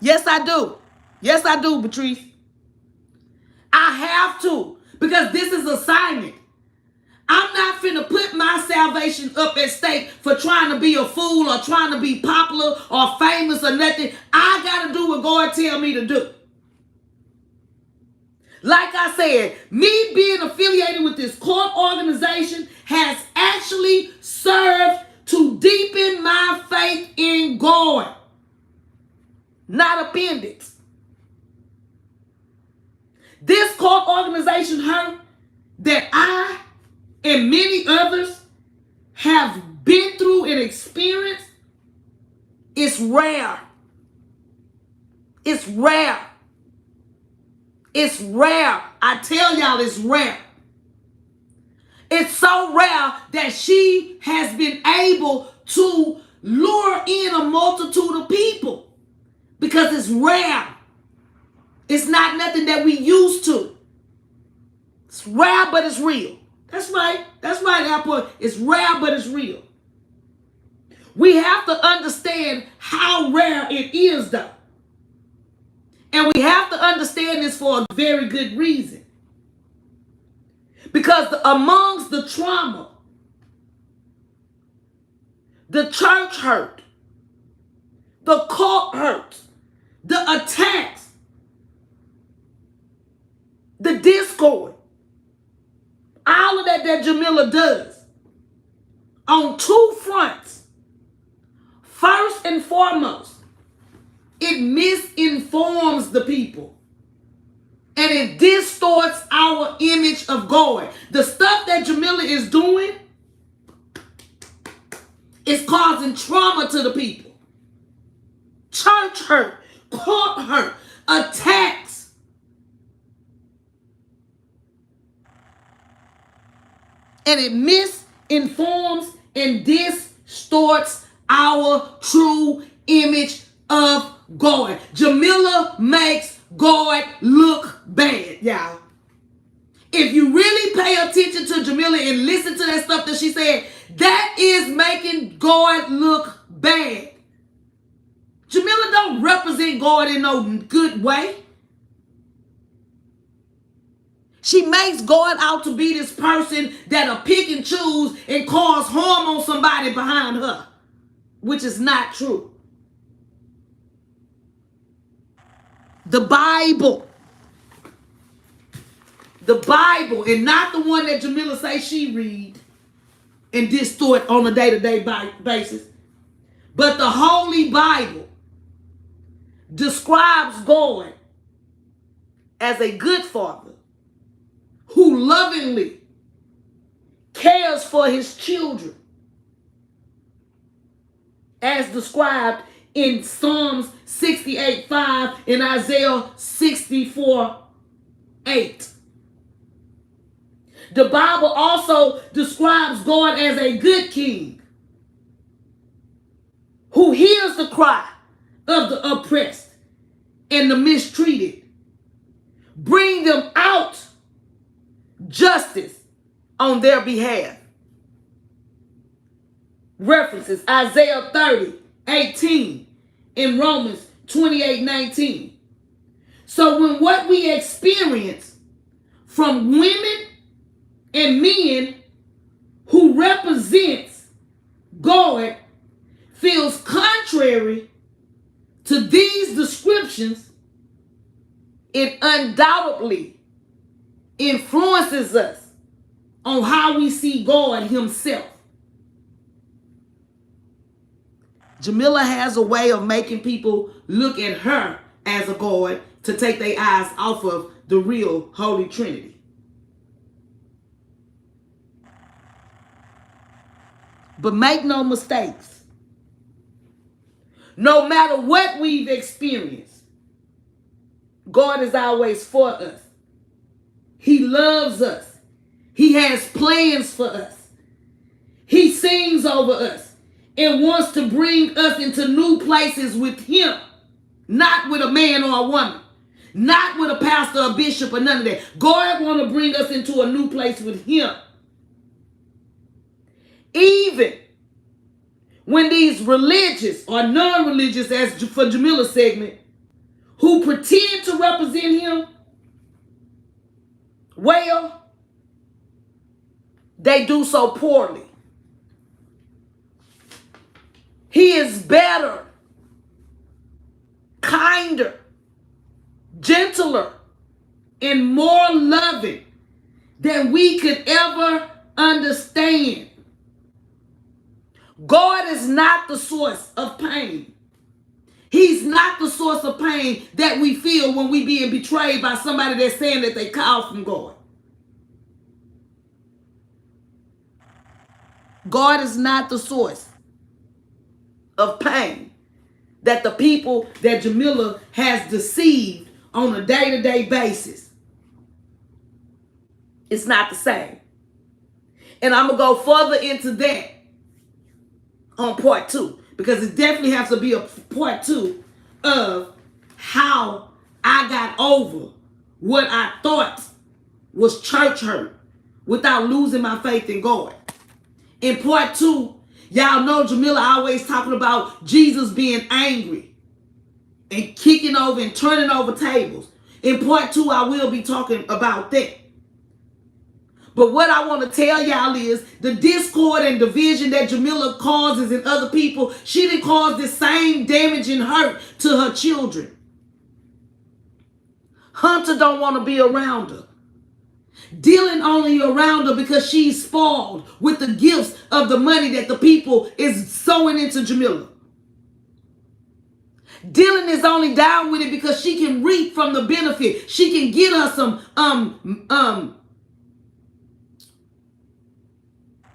Yes, I do. Yes, I do, Patrice. I have to, because this is assignment. I'm not finna put my salvation up at stake for trying to be a fool or trying to be popular or famous or nothing. I got to do what God tell me to do. Like I said, me being affiliated with this cult organization has actually served to deepen my faith in God. not appendix. This cult organization hurt that I and many others have been through and experienced is rare. It's rare. It's rare. I tell y'all it's rare. It's so rare that she has been able to lure in a multitude of people because it's rare. It's not nothing that we used to. It's rare, but it's real. That's right. That's right, Apple. It's rare, but it's real. We have to understand how rare it is, though. And we have to understand this for a very good reason. Because amongst the trauma, the church hurt, the cult hurt, the attacks, the discord, all of that Jamila does on two fronts. First and foremost, it misinforms the people. And it distorts our image of God. The stuff that Jamila is doing is causing trauma to the people. Church hurt, court hurt, attacks. And it misinforms and distorts our true image of God. Jamila makes God look bad, y'all. If you really pay attention to Jamila and listen to that stuff that she said, that is making God look bad. Jamila don't represent God in no good way. She makes God out to be this person that'll pick and choose and cause harm on somebody behind her, which is not true. The Bible, and not the one that Jamila say she read and distort on a day-to-day basis, but the Holy Bible describes God as a good father who lovingly cares for his children, as described in Psalms 68:5 and Isaiah 64:8. The Bible also describes God as a good king who hears the cry of the oppressed and the mistreated, bring them out justice on their behalf. References Isaiah 30:18 in Romans 28:19. So when what we experience from women and men who represents God feels contrary to these descriptions, it undoubtedly influences us on how we see God himself. Jamila has a way of making people look at her as a God to take their eyes off of the real Holy Trinity. But make no mistakes. No matter what we've experienced, God is always for us. He loves us. He has plans for us. He sings over us and wants to bring us into new places with him. Not with a man or a woman. Not with a pastor or bishop or none of that. God wants to bring us into a new place with him. Even when these religious or non-religious, as for Jamila's segment, who pretend to represent him, well, they do so poorly. He is better, kinder, gentler, and more loving than we could ever understand. God is not the source of pain. He's not the source of pain that we feel when we being betrayed by somebody that's saying that they call from God. God is not the source of pain that the people that Jamila has deceived on a day-to-day basis. It's not the same. And I'm going to go further into that on part 2, because it definitely has to be a part 2 of how I got over what I thought was church hurt without losing my faith in God. In part 2, y'all know Jamila always talking about Jesus being angry and kicking over and turning over tables. In part 2, I will be talking about that. But what I want to tell y'all is the discord and division that Jamila causes in other people, she didn't cause the same damage and hurt to her children. Hunter don't want to be around her. Dylan only around her because she's spoiled with the gifts of the money that the people is sowing into Jamila. Dylan is only down with it because she can reap from the benefit. She can get her some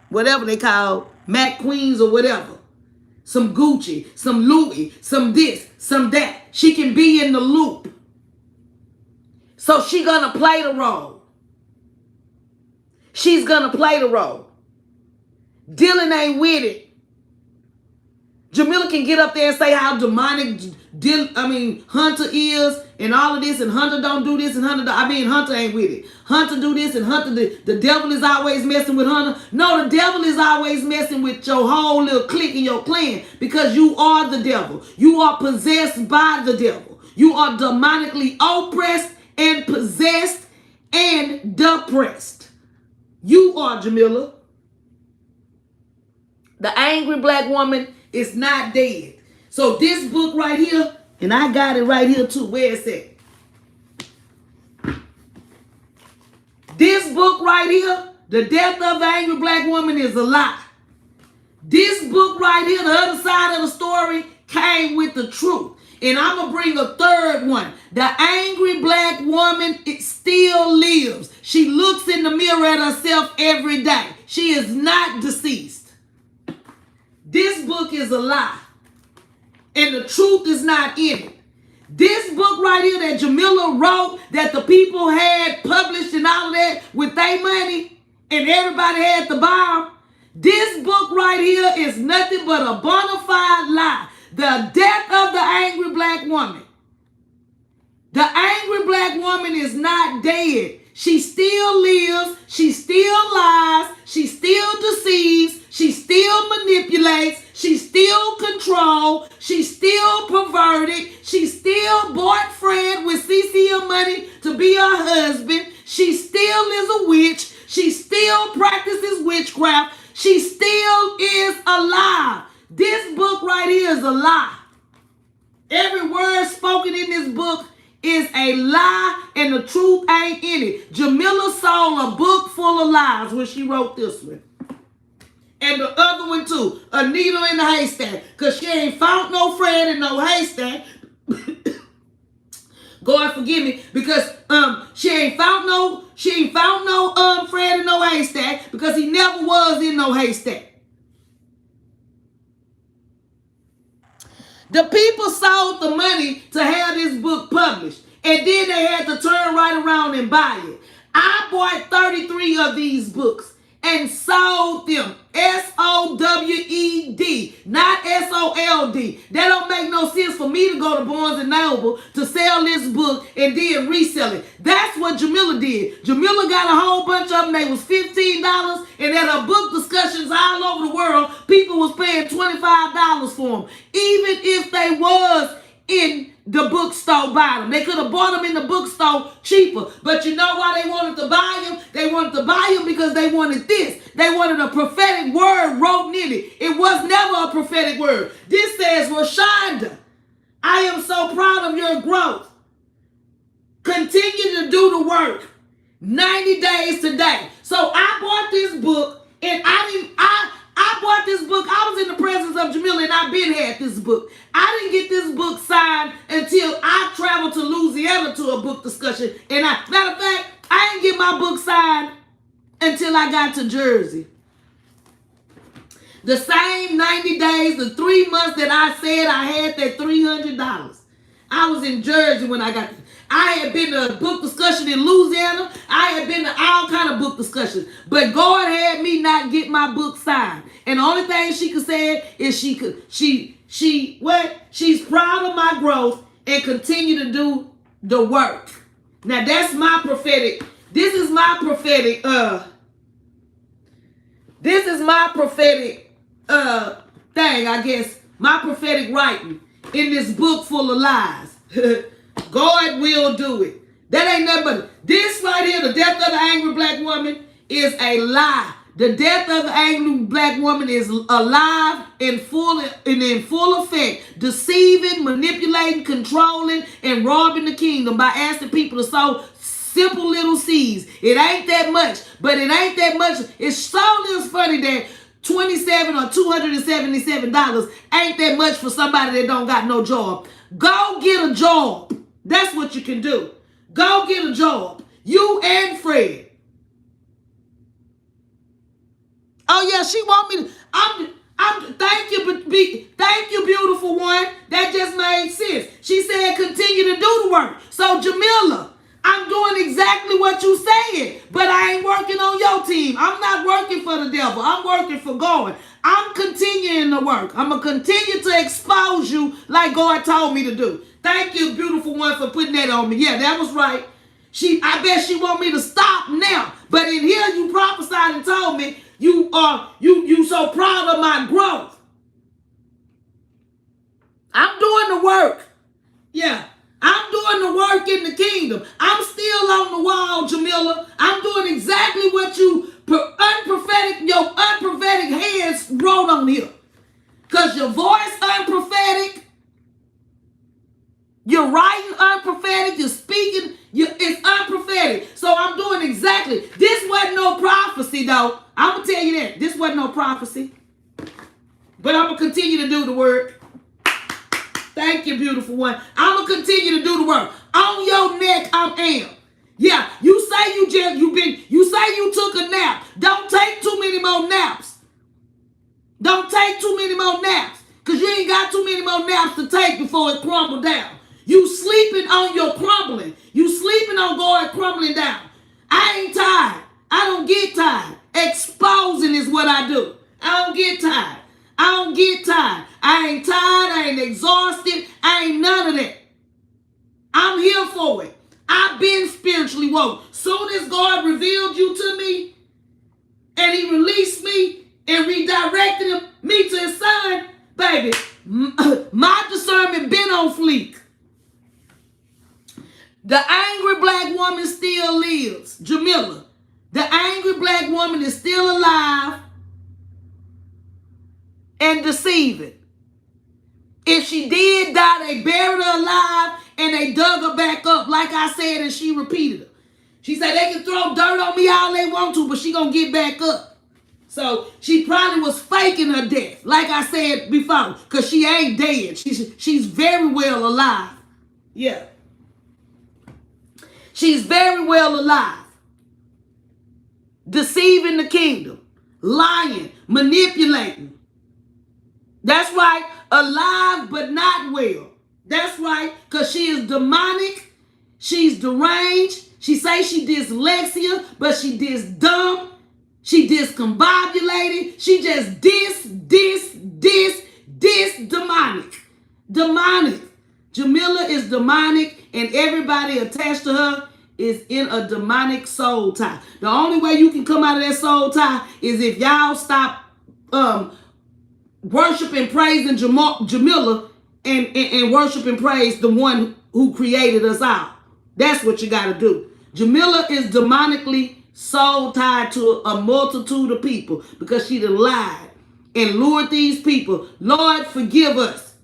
whatever they call Mac Queens or whatever. Some Gucci, some Louis, some this, some that. She can be in the loop. So she gonna play the role. She's gonna play the role. Dylan ain't with it. Jamila can get up there and say how demonic Hunter is and all of this, and Hunter don't do this and Hunter ain't with it. Hunter do this and Hunter, the devil is always messing with Hunter. No, the devil is always messing with your whole little clique and your clan, because you are the devil. You are possessed by the devil. You are demonically oppressed and possessed and depressed. You are Jamila. The angry black woman is not dead. So this book right here, and I got it right here too. Where is it? This book right here, The Death of the Angry Black Woman, is a lie. This book right here, the other side of the story, came with the truth. And I'm going to bring a third one. The angry black woman, it still lives. She looks in the mirror at herself every day. She is not deceased. This book is a lie. And the truth is not in it. This book right here that Jamila wrote, that the people had published and all of that with their money, and everybody had to buy them. This book right here is nothing but a bona fide lie. The Death of the Angry Black Woman. The angry black woman is not dead. She still lives. She still lies. She still deceives. She still manipulates. She still controls. She still perverted. She still bought Fred with CCM money to be her husband. She still is a witch. She still practices witchcraft. She still is alive. This book right here is a lie. Every word spoken in this book is a lie, and the truth ain't in it. Jamila sold a book full of lies when she wrote this one. And the other one too, a needle in the haystack, because she ain't found no Fred in no haystack. God forgive me, because she ain't found no Fred in no haystack, because he never was in no haystack. The people sold the money to have this book published, and then they had to turn right around and buy it. I bought 33 of these books and sold them. S-O-W-E-D, not S-O-L-D. That don't make no sense for me to go to Barnes and Noble to sell this book and then resell it. That's what Jamila did. Jamila got a whole bunch of them. They was $15, and at her book discussions all over the world, people was paying $25 for them. Even if they was in the bookstore buy them. They could have bought them in the bookstore cheaper. But you know why they wanted to buy them? They wanted to buy them because they wanted this. They wanted a prophetic word wrote in it. It was never a prophetic word. This says, Rashonda, I am so proud of your growth. Continue to do the work. 90 days today. So I bought this book, and I bought this book. I was in the presence of Jamila, and I've been had this book. I didn't get this book signed until I traveled to Louisiana to a book discussion. And matter of fact, I didn't get my book signed until I got to Jersey. The same 90 days, the 3 months that I said I had that $300. I was in Jersey when I got there. I had been to a book discussion in Louisiana. I had been to all kind of book discussions. But God had me not get my book signed. And the only thing she could say is she's proud of my growth and continue to do the work. Now that's my prophetic. This is my prophetic thing, I guess. My prophetic writing in this book full of lies. God will do it. That ain't nothing but this right here, the death of the angry black woman, is a lie. The death of the angry black woman is alive and in full effect, deceiving, manipulating, controlling, and robbing the kingdom by asking people to sow simple little seeds. It ain't that much, but it ain't that much. It's so little funny that $27 or $277 ain't that much for somebody that don't got no job. Go get a job. That's what you can do. Go get a job. You and Fred. Oh yeah, she want me to. Thank you, beautiful one. That just made sense. She said continue to do the work. So Jamila, I'm doing exactly what you said, but I ain't working on your team. I'm not working for the devil. I'm working for God. I'm continuing to work. I'm going to continue to expose you like God told me to do. Thank you, beautiful one, for putting that on me. Yeah, that was right. I bet she want me to stop now. But in here you prophesied and told me you so proud of my growth. I'm doing the work. Yeah. I'm doing the work in the kingdom. I'm still on the wall, Jamila. I'm doing exactly what your unprophetic hands wrote on here. Because your voice unprophetic, you're writing unprophetic, you're speaking, it's unprophetic. So I'm doing exactly. This wasn't no prophecy, though. I'm going to tell you that. This wasn't no prophecy. But I'm going to continue to do the work. Thank you, beautiful one. I'm going to continue to do the work. On your neck, I am. Yeah, you say you say you took a nap. Don't take too many more naps. Don't take too many more naps. Because you ain't got too many more naps to take before it crumble down. You sleeping on your crumbling. You sleeping on going crumbling down. I ain't tired. I don't get tired. Exposing is what I do. I don't get tired. I don't get tired. I ain't tired. I ain't exhausted. I ain't none of that. I'm here for it. I've been spiritually woke. Soon as God revealed you to me and he released me and redirected me to his son, baby, my discernment been on fleek. The angry black woman still lives. Jamila, the angry black woman is still alive and deceiving. If she did die, they buried her alive and they dug her back up, like I said, and she repeated it. She said they can throw dirt on me all they want to, but she gonna get back up. So she probably was faking her death, like I said before, because she ain't dead. She's very well alive. Yeah. She's very well alive. Deceiving the kingdom. Lying. Manipulating. That's right. Alive but not well. That's right. Because she is demonic. She's deranged. She say she dyslexia, but she dumb. She discombobulated. She just demonic. Demonic. Jamila is demonic, and everybody attached to her is in a demonic soul tie. The only way you can come out of that soul tie is if y'all stop worshiping, praising Jamila and worship and praise the one who created us all. That's what you got to do. Jamila is demonically soul tied to a multitude of people because she done lied and lured these people. Lord, forgive us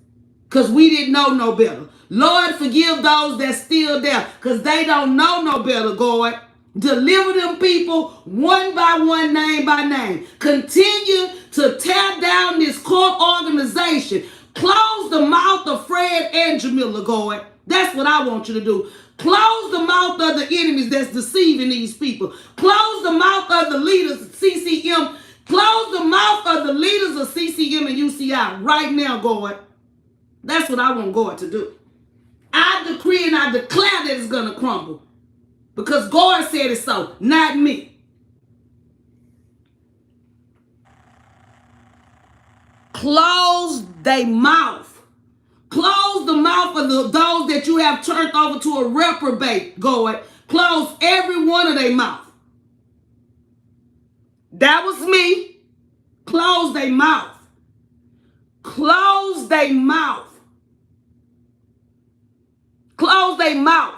because we didn't know no better. Lord, forgive those that's still there because they don't know no better, God. Deliver them people one by one, name by name. Continue to tear down this court organization declaration. Close the mouth of Fred and Jamila, God. That's what I want you to do. Close the mouth of the enemies that's deceiving these people. Close the mouth of the leaders of CCM. Close the mouth of the leaders of CCM and UCI right now, God. That's what I want God to do. I decree and I declare that it's going to crumble. Because God said it so, not me. Close their mouth. Close the mouth of those that you have turned over to a reprobate, God. Close every one of their mouth. That was me. Close their mouth. Close their mouth. Close their mouth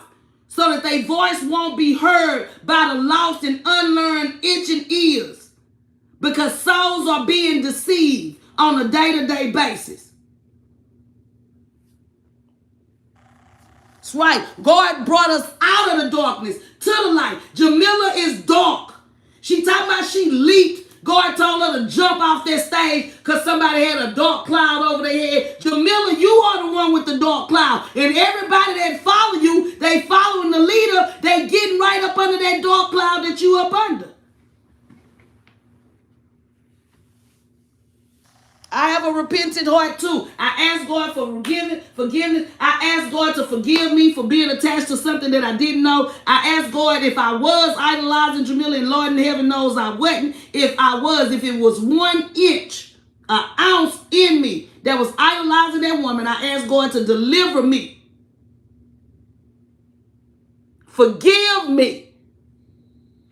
so that their voice won't be heard by the lost and unlearned itching ears, because souls are being deceived on a day-to-day basis. That's right. God brought us out of the darkness to the light. Jamila is dark. She talking about she leaped. God told her to jump off that stage because somebody had a dark cloud over their head. Jamila, you are the one with the dark cloud. And everybody that follow you, they following the leader. They getting right up under that dark cloud that you up under. I have a repentant heart too. I ask God for forgiveness. I ask God to forgive me for being attached to something that I didn't know. I ask God if I was idolizing Jamila, and Lord in heaven knows I wasn't. If it was 1 inch, an ounce in me that was idolizing that woman, I ask God to deliver me. Forgive me.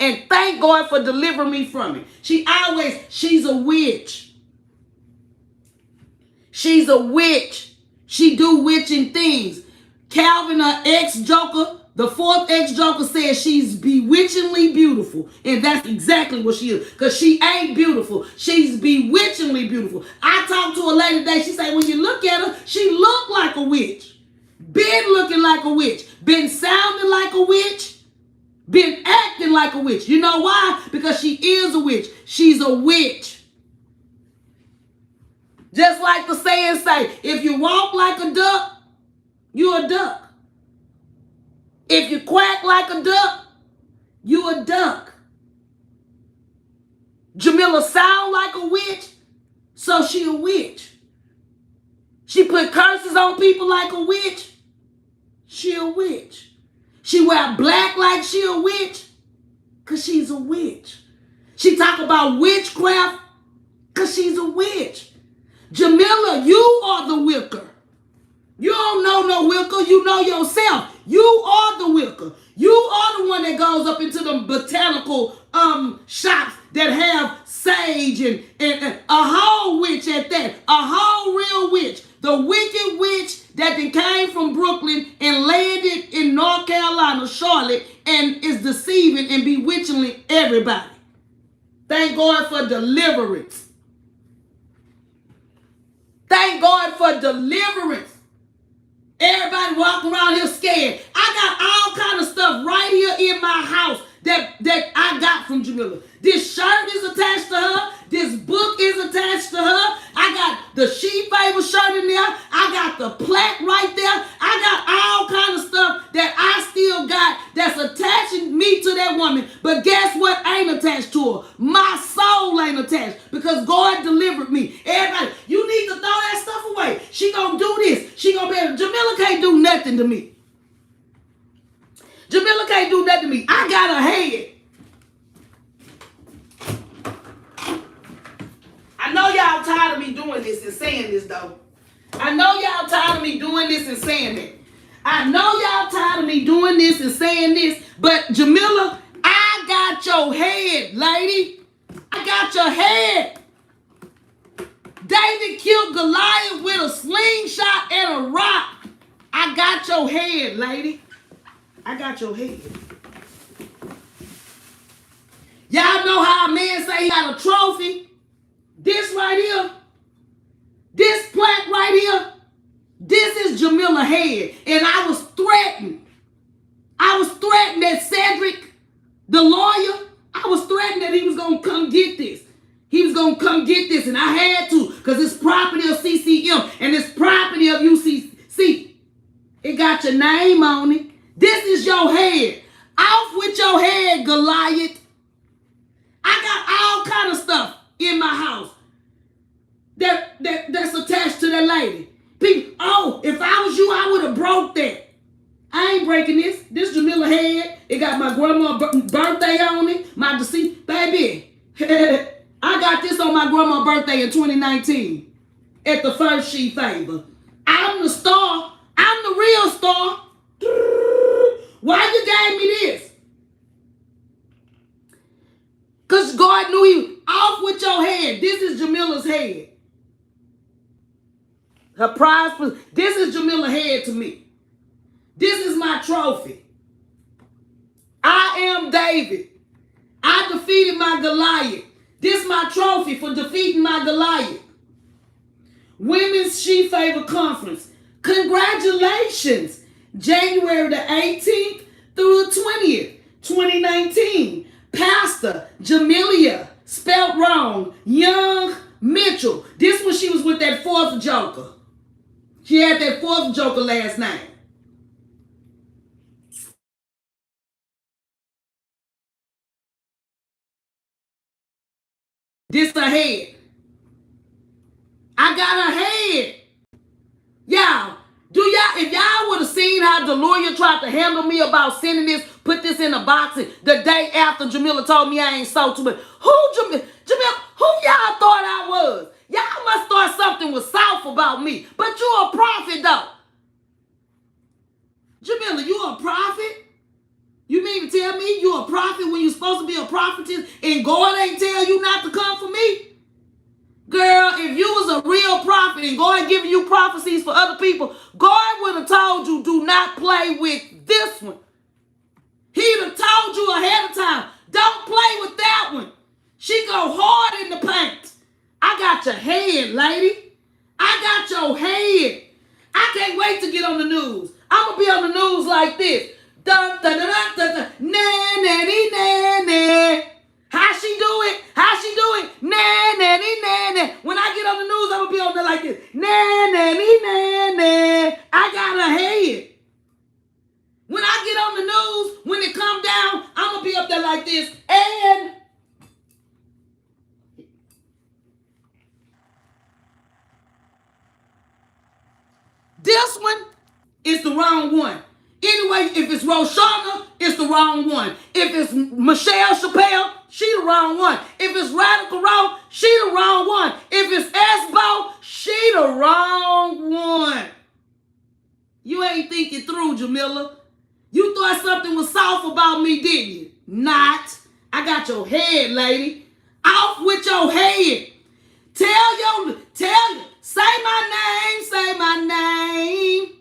And thank God for delivering me from it. She's a witch. She's a witch. She do witching things. Calvin, her ex-joker, the fourth ex-joker, says she's bewitchingly beautiful. And that's exactly what she is. Because she ain't beautiful. She's bewitchingly beautiful. I talked to a lady today. She said when you look at her, she looked like a witch. Been looking like a witch. Been sounding like a witch. Been acting like a witch. You know why? Because she is a witch. She's a witch. Just like the saying say, if you walk like a duck, you're a duck. If you quack like a duck, you're a duck. Jamila sound like a witch, so she a witch. She put curses on people like a witch, she a witch. She wear black like she a witch, because she's a witch. She talk about witchcraft, because she's a witch. Jamila, you are the wicker. You don't know no wicker. You know yourself. You are the wicker. You are the one that goes up into the botanical shops that have sage and a whole witch at that. A whole real witch. The wicked witch that then came from Brooklyn and landed in North Carolina, Charlotte, and is deceiving and bewitching everybody. Thank God for deliverance. Thank God for deliverance. Everybody walking around here scared. I got all kind of stuff right here in my house that I got from Jamila. This shirt is attached to her. This book is attached to her. I got the She Favor shirt in there. I got the plaque right there. I got all kind of stuff that I still got that's attaching me to that woman. But guess what ain't attached to her? My soul ain't attached because God delivered me. Everybody, you need to throw that stuff away. She gonna do this. She gonna be able. Jamila can't do nothing to me. Jamila can't do nothing to me. I got her head. I know y'all tired of me doing this and saying this, though. I know y'all tired of me doing this and saying that. I know y'all tired of me doing this and saying this, but Jamila, I got your head, lady. I got your head. David killed Goliath with a slingshot and a rock. I got your head, lady. I got your head. Y'all know how a man say he got a trophy? This right here, this plaque right here, this is Jamila's head. And I was threatened. I was threatened that Cedric, the lawyer, I was threatened that he was going to come get this. He was going to come get this, and I had to. because it's property of CCM and it's property of UCC. It got your name on it. This is your head. Off with your head, Goliath. I got all kind of stuff in my house that's attached to that lady. People, oh, if I was you, I would have broke that. I ain't breaking this. This Jamila head. It got my grandma's birthday on it. My deceased baby. I got this on my grandma's birthday in 2019 at the First She Favor. I'm the star. I'm the real star. Why you gave me this? Because God knew he off with your head. This is Jamila's head. Her prize. This is Jamila's head to me. This is my trophy. I am David. I defeated my Goliath. This is my trophy for defeating my Goliath. Women's She Favor Conference. Congratulations. January the 18th through the 20th, 2019. Pastor Jamelia, spelled wrong, Young Mitchell. This one she was with that fourth joker. She had that fourth joker last name. This her head. I got her head. Y'all, if y'all would have seen how the lawyer tried to handle me about sending this, put this in a box the day after Jamila told me I ain't sold to me. Jamila, who y'all thought I was? Y'all must thought something was soft about me. But you a prophet though. Jamila, you a prophet? You mean to tell me you a prophet when you supposed to be a prophetess and God ain't tell you not to come for me? Girl, if you was a real prophet and God giving you prophecies for other people, God would have told you do not play with this one. He'd have told you ahead of time, don't play with that one. She go hard in the paint. I got your head, lady. I got your head. I can't wait to get on the news. I'm going to be on the news like this. Dun, dun, dun, dun, dun, dun. Nah, nah, nah, nah. How she do it? How she do it? Nah, nah, nah, nah. When I get on the news, I'm going to be on there like this. Nah, nah, nah, nah. I got her head. When I get on the news, when it come down, I'm going to be up there like this. And this one is the wrong one. Anyway, if it's Roshana, it's the wrong one. If it's Michelle Chappelle, she the wrong one. If it's Radical Row, she the wrong one. If it's Esbo, she the wrong one. You ain't thinking through, Jamila. You thought something was soft about me, didn't you? Not. I got your head, lady. Off with your head. Say my name.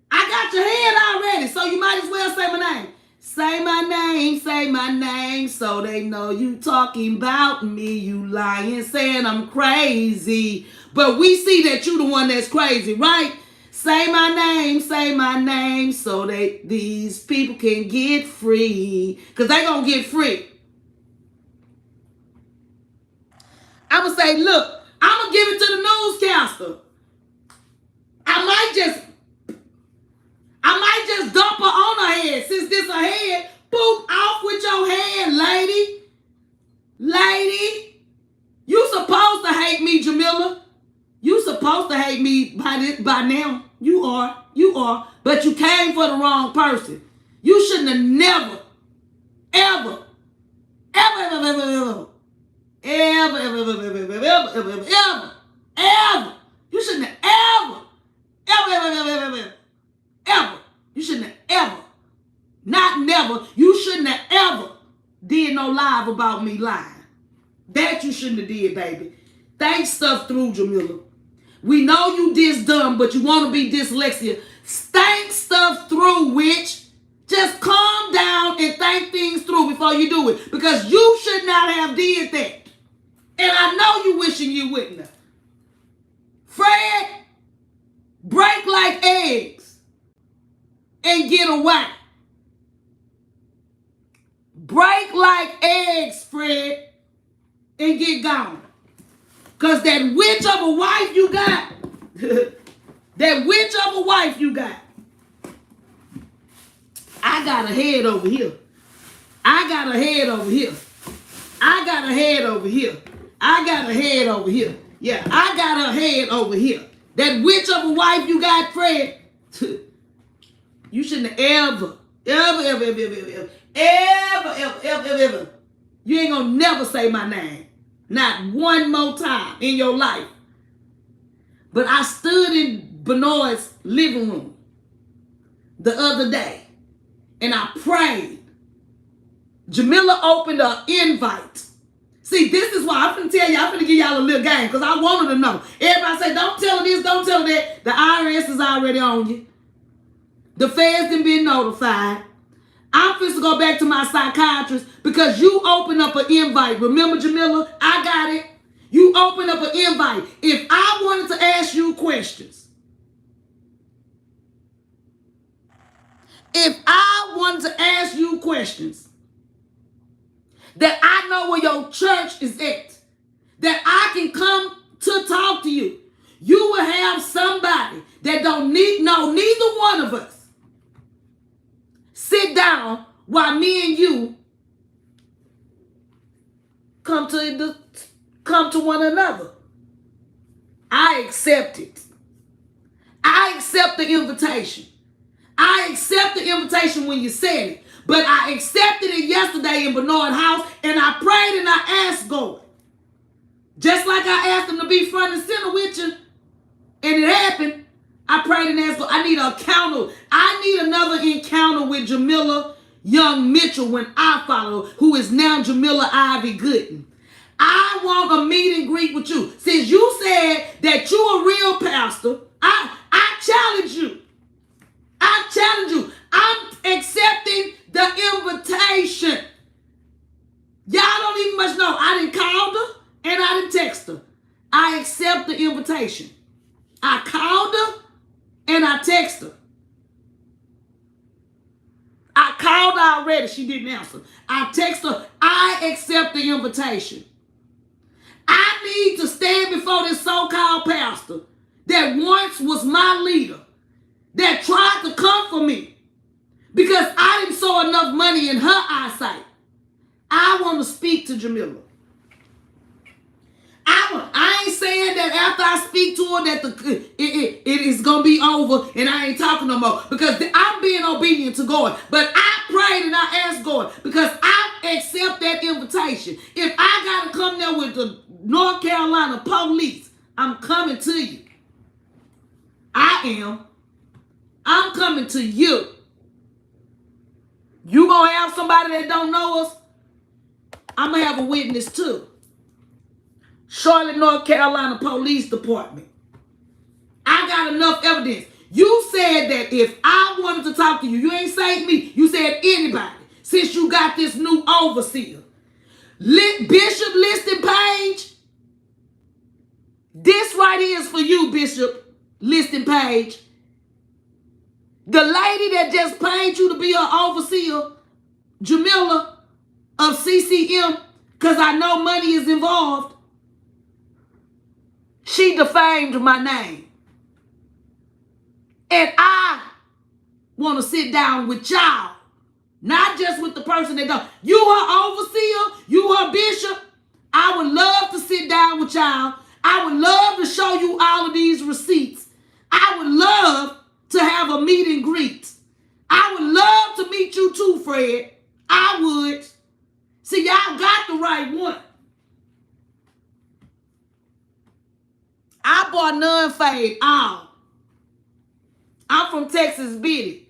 I got your head already, so you might as well say my name. Say my name, so they know you talking about me. You lying, saying I'm crazy. But we see that you the one that's crazy, right? Say my name, so these people can get free. Because they going to get free. I'm going to say, look, I'm going to give it to the newscaster. I might just dump her on her head. Since this her head, boop, off with your head, lady. Lady, you supposed to hate me, Jamila. You supposed to hate me by now. You are. But you came for the wrong person. You shouldn't have never, ever, you shouldn't have ever. You shouldn't have ever, not never, you shouldn't have ever did no live about me lying. That you shouldn't have did, baby. Think stuff through, Jamila. We know you this dumb, but you want to be dyslexia. Think stuff through, witch. Just calm down and think things through before you do it. Because you should not have did that. And I know you wishing you wouldn't have. Fred, break like eggs and get away. Break like eggs, Fred, and get gone. Because that witch of a wife you got, that witch of a wife you got, I got a head over here. I got a head over here. I got a head over here. I got a head over here. Yeah, I got a head over here. That witch of a wife you got, Fred, you shouldn't have ever, you ain't gonna never say my name. Not one more time in your life. But I stood in Bernard's living room the other day and I prayed. Jamila opened an invite. See, this is why I'm going to tell you, I'm going to give y'all a little game because I wanted to know. Everybody say, don't tell her this, don't tell her that. The IRS is already on you. The feds done been notified. I'm supposed to go back to my psychiatrist because you opened up an invite. Remember, Jamila? I got it. You opened up an invite. If I wanted to ask you questions, that I know where your church is at, that I can come to talk to you, you will have somebody that don't know neither one of us sit down while me and you come to one another. I accept it. I accept the invitation. I accept the invitation when you said it. But I accepted it yesterday in Bernard House, and I prayed and I asked God. Just like I asked him to be front and center with you, and it happened, I prayed and asked God, I need an encounter. I need another encounter with Jamila Young Mitchell when I follow, who is now Jamila Ivy Gooden. I want a meet and greet with you. Since you said that you a real pastor, I challenge you. I challenge you. I'm accepting the invitation. Y'all don't even much know. I didn't call her and I didn't text her. I accept the invitation. I called her and I texted her. I called her already. She didn't answer. I texted her. I accept the invitation. I need to stand before this so-called pastor that once was my leader, that tried to come for me because I didn't sow enough money in her eyesight. I want to speak to Jamila. I ain't saying that after I speak to her that it is going to be over and I ain't talking no more, because I'm being obedient to God. But I prayed and I asked God because I accept that invitation. If I got to come there with the North Carolina police, I'm coming to you. I'm coming to you. You gonna have somebody that don't know us? I'm gonna have a witness too. Charlotte, North Carolina Police Department. I got enough evidence. You said that if I wanted to talk to you, you ain't saying me, you said anybody, since you got this new overseer. Bishop Liston Page. This right here is for you, Bishop Liston Page. The lady that just paid you to be her overseer, Jamila of CCM, because I know money is involved, she defamed my name. And I want to sit down with y'all, not just with the person that don't. You her overseer, you her bishop. I would love to sit down with y'all. I would love to show you all of these receipts. I would love to have a meet and greet. I would love to meet you too, Fred. I would. See, y'all got the right one. I bought non-fade all. I'm from Texas Biddy.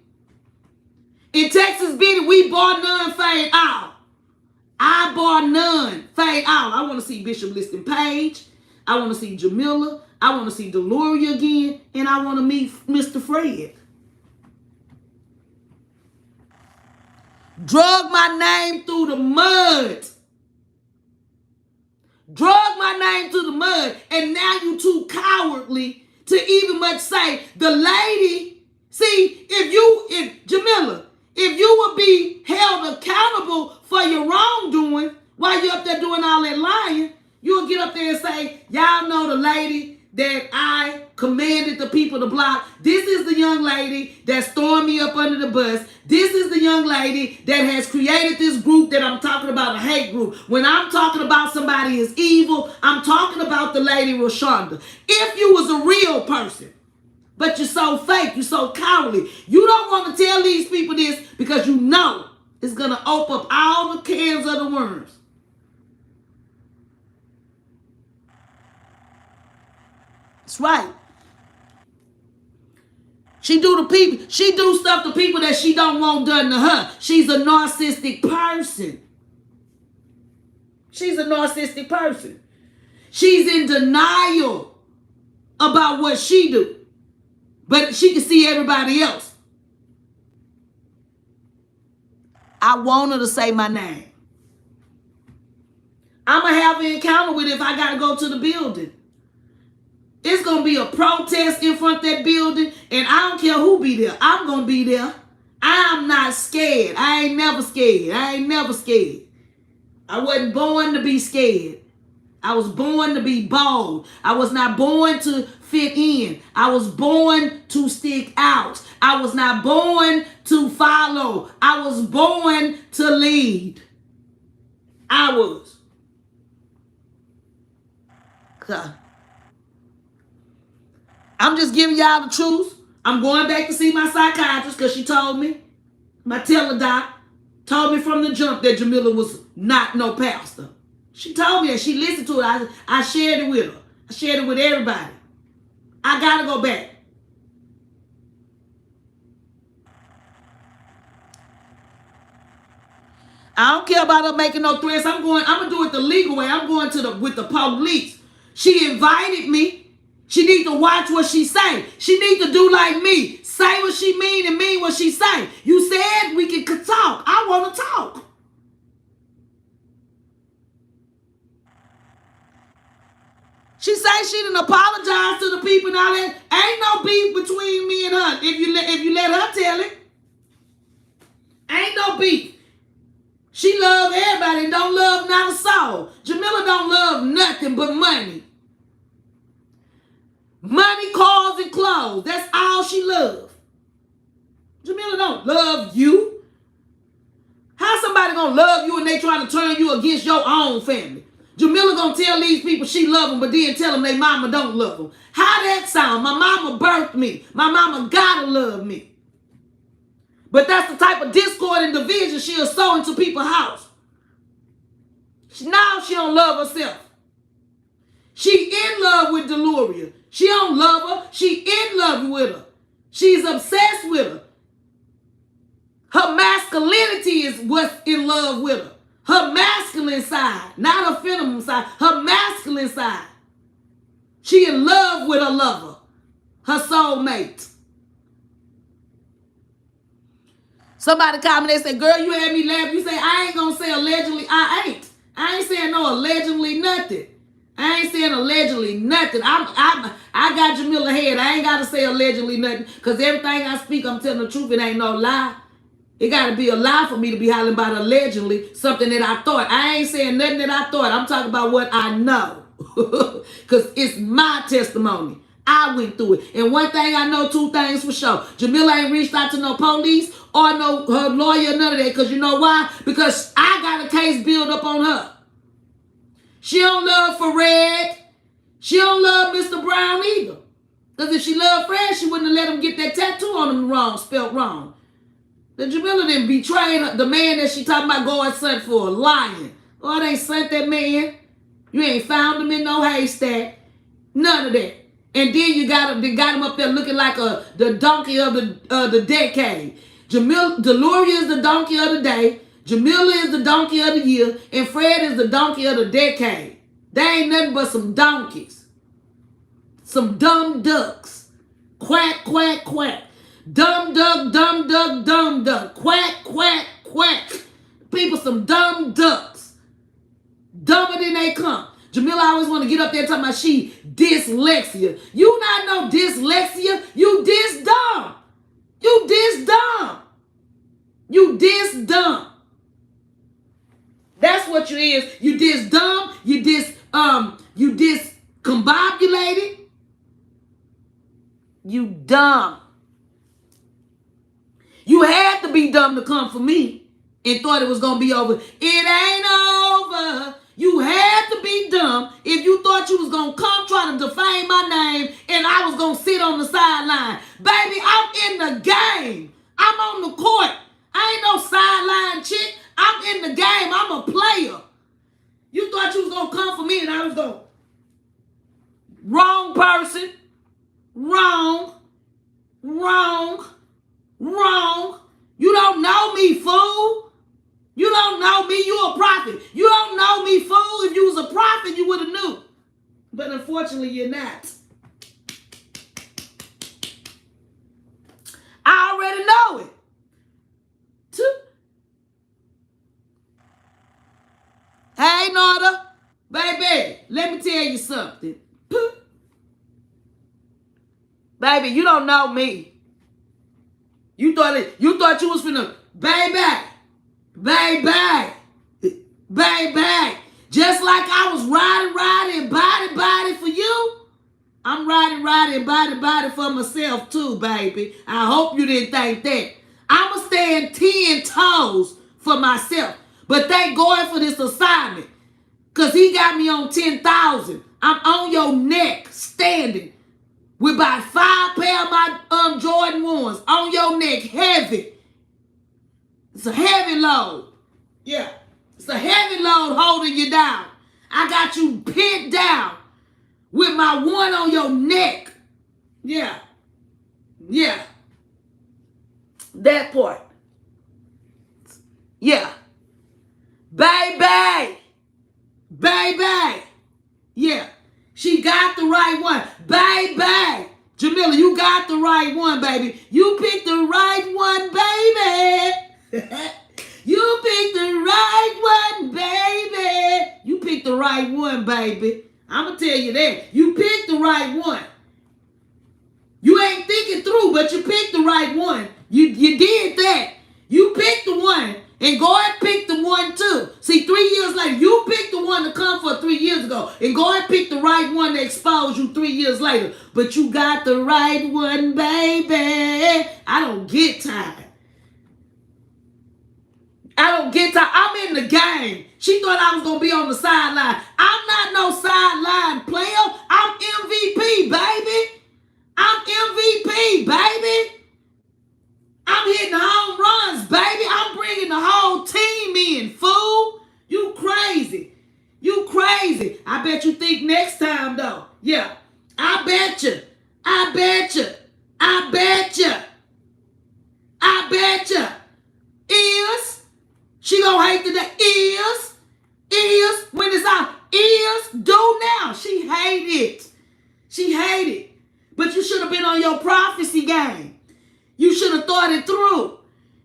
In Texas Biddy, we bought non-fade all. I bought non-fade all. I want to see Bishop Liston Page. I want to see Jamila. I want to see Deloria again. And I want to meet Mr. Fred. Drug my name through the mud. Drug my name through the mud. And now you too cowardly to even much say, the lady, see, Jamila, if you would be held accountable for your wrongdoing while you're up there doing all that lying, You'll get up there and say, y'all know the lady that I commanded the people to block. This is the young lady that's throwing me up under the bus. This is the young lady that has created this group that I'm talking about, a hate group. When I'm talking about somebody is evil, I'm talking about the lady Rashonda. If you was a real person, but you're so fake, you're so cowardly, you don't want to tell these people this because you know it's going to open up all the cans of the worms. That's right. She do stuff to people that she don't want done to her. She's a narcissistic person. She's a narcissistic person. She's in denial about what she do. But she can see everybody else. I want her to say my name. I'm going to have an encounter with her if I got to go to the building. It's going to be a protest in front of that building, and I don't care who be there. I'm going to be there. I'm not scared. I ain't never scared. I wasn't born to be scared. I was born to be bold. I was not born to fit in. I was born to stick out. I was not born to follow. I was born to lead. I was. I'm just giving y'all the truth. I'm going back to see my psychiatrist because she told me, my teledoc told me from the jump that Jamila was not no pastor. She told me that. She listened to it. I shared it with her. I shared it with everybody. I got to go back. I don't care about her making no threats. I'm going to do it the legal way. I'm going with the police. She invited me. She need to watch what she say. She need to do like me. Say what she mean and mean what she say. You said we can talk. I want to talk. She say she didn't apologize to the people and all that. Ain't no beef between me and her. If you let her tell it. Ain't no beef. She love everybody and don't love not a soul. Jamila don't love nothing but money. Money, cars, and clothes. That's all she loves. Jamila don't love you. How somebody gonna love you and they trying to turn you against your own family? Jamila gonna tell these people she love them, but then tell them their mama don't love them. How that sound? My mama birthed me. My mama gotta love me. But that's the type of discord and division she'll sow into people's house. Now she don't love herself. She in love with Deloria. She don't love her. She in love with her. She's obsessed with her. Her masculinity is what's in love with her. Her masculine side, not her feminine side. Her masculine side. She in love with her lover, her soulmate. Somebody commented and said, girl, you had me laugh. You say, I ain't going to say allegedly. I ain't saying no allegedly nothing. I ain't saying allegedly nothing. I got Jamila head. I ain't got to say allegedly nothing. Because everything I speak, I'm telling the truth. It ain't no lie. It got to be a lie for me to be hollering about allegedly something that I thought. I ain't saying nothing that I thought. I'm talking about what I know. Because it's my testimony. I went through it. And one thing I know, two things for sure. Jamila ain't reached out to no police or no her lawyer, none of that. Because you know why? Because I got a case built up on her. She don't love Fred. She don't love Mr. Brown either. Because if she loved Fred, she wouldn't have let him get that tattoo on him wrong, spelt wrong. The Jamila didn't betray the man that she talking about going sent for, lying. Oh, they sent that man. You ain't found him in no haystack. None of that. And then they got him up there looking like the donkey of the decade. Deloria is the donkey of the day. Jamila is the donkey of the year. And Fred is the donkey of the decade. They ain't nothing but some donkeys. Some dumb ducks. Quack, quack, quack. Dumb duck, dumb duck, dumb duck. Quack, quack, quack. People some dumb ducks. Dumber than they come. Jamila always want to get up there talking about she dyslexia. You not no dyslexia. You dis dumb. You dis dumb. You dis dumb. That's what you is. You dis dumb. You dis you discombobulated. You dumb. You had to be dumb to come for me and thought it was going to be over. It ain't over. You had to be dumb if you thought you was going to come try to defame my name and I was going to sit on the sideline. Baby, I'm in the game. I'm on the court. I ain't no sideline chick. I'm in the game. I'm a player. You thought you was going to come for me and I was going to. Wrong person. Wrong. You don't know me, fool. You don't know me. You a prophet. You don't know me, fool. If you was a prophet, you would have knew. But unfortunately, you're not. I already know it. Hey, Nada. Baby, let me tell you something. Baby, you don't know me. You thought you was finna, baby. Just like I was riding, body for you, I'm riding, body for myself too, baby. I hope you didn't think that. I'ma stand 10 toes for myself. But they going for this assignment. Because he got me on 10,000. I'm on your neck, standing. With about 5 pair of my Jordan 1s on your neck, heavy. It's a heavy load. Yeah. It's a heavy load holding you down. I got you pinned down with my one on your neck. Yeah. That part. Yeah. Baby. Yeah. She got the right one. Baby. Jamila, you got the right one, baby. You picked the right one, baby. You picked the right one, baby. You picked the right one, baby. I'm going to tell you that. You picked the right one. You ain't thinking through, but you picked the right one. You did that. You picked the one. And God picked the one too. See, 3 years later, you picked the one to come for 3 years ago. And God picked the right one to expose you 3 years later. But you got the right one, baby. I don't get tired. I'm in the game. She thought I was going to be on the sideline. I'm not no sideline player. I'm MVP, baby. I'm MVP, baby. I'm hitting home runs, baby. I'm bringing the whole team in, fool. You crazy. I bet you think next time, though. Yeah. I bet you. Is. She gonna hate today. Is. When it's out. Is. Do now. She hate it. But you should have been on your prophecy game. You should have thought it through.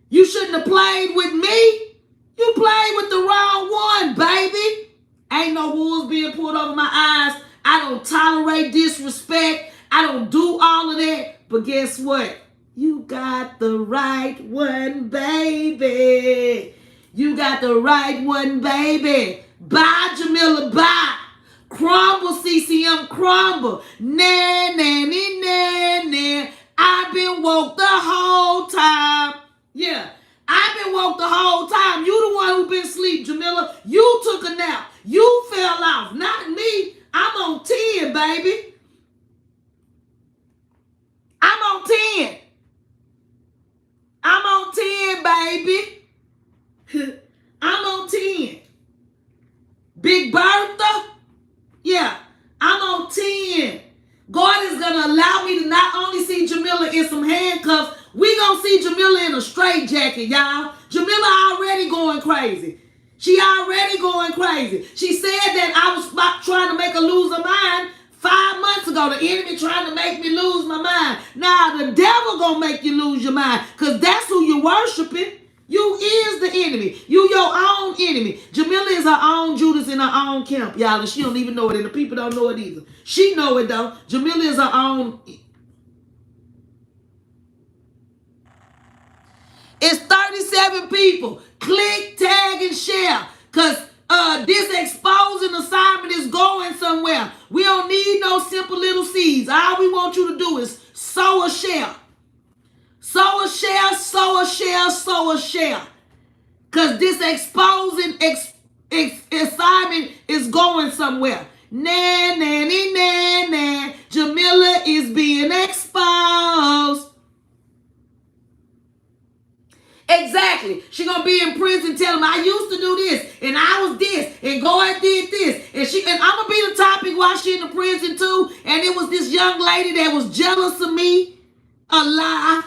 You shouldn't have played with me. You played with the wrong one, baby. Ain't no wolves being pulled over my eyes. I don't tolerate disrespect. I don't do all of that. But guess what? You got the right one, baby. You got the right one, baby. Bye, Jamila, bye. Crumble, CCM, crumble. Nah. I've been woke the whole time. Yeah, I've been woke the whole time. You the one who been asleep, Jamila. You took a nap. You fell off, not me. I'm on 10, baby. I'm on 10. I'm on 10, baby. I'm on 10. Big Bertha. Yeah, I'm on 10. God is going to allow me to not only see Jamila in some handcuffs, we going to see Jamila in a straitjacket, y'all. Jamila already going crazy. She already going crazy. She said that I was trying to make her lose her mind 5 months ago. The enemy trying to make me lose my mind. Now, the devil going to make you lose your mind because that's who you're worshiping. You is the enemy. You your own enemy. Jamila is her own Judas in her own camp, y'all, and she don't even know it, and the people don't know it either. She know it, though. Jamila is her own. It's 37 people. Click, tag, and share, because This exposing assignment is going somewhere. We don't need no simple little seeds. All we want you to do is sow a share. Sow a share, sow a share, sow a share. Because this exposing assignment is going somewhere. Jamila is being exposed. Exactly. She gonna be in prison telling them, I used to do this, and I was this, and God did this. And I'm gonna be the topic while she in the prison too. And it was this young lady that was jealous of me. A lie.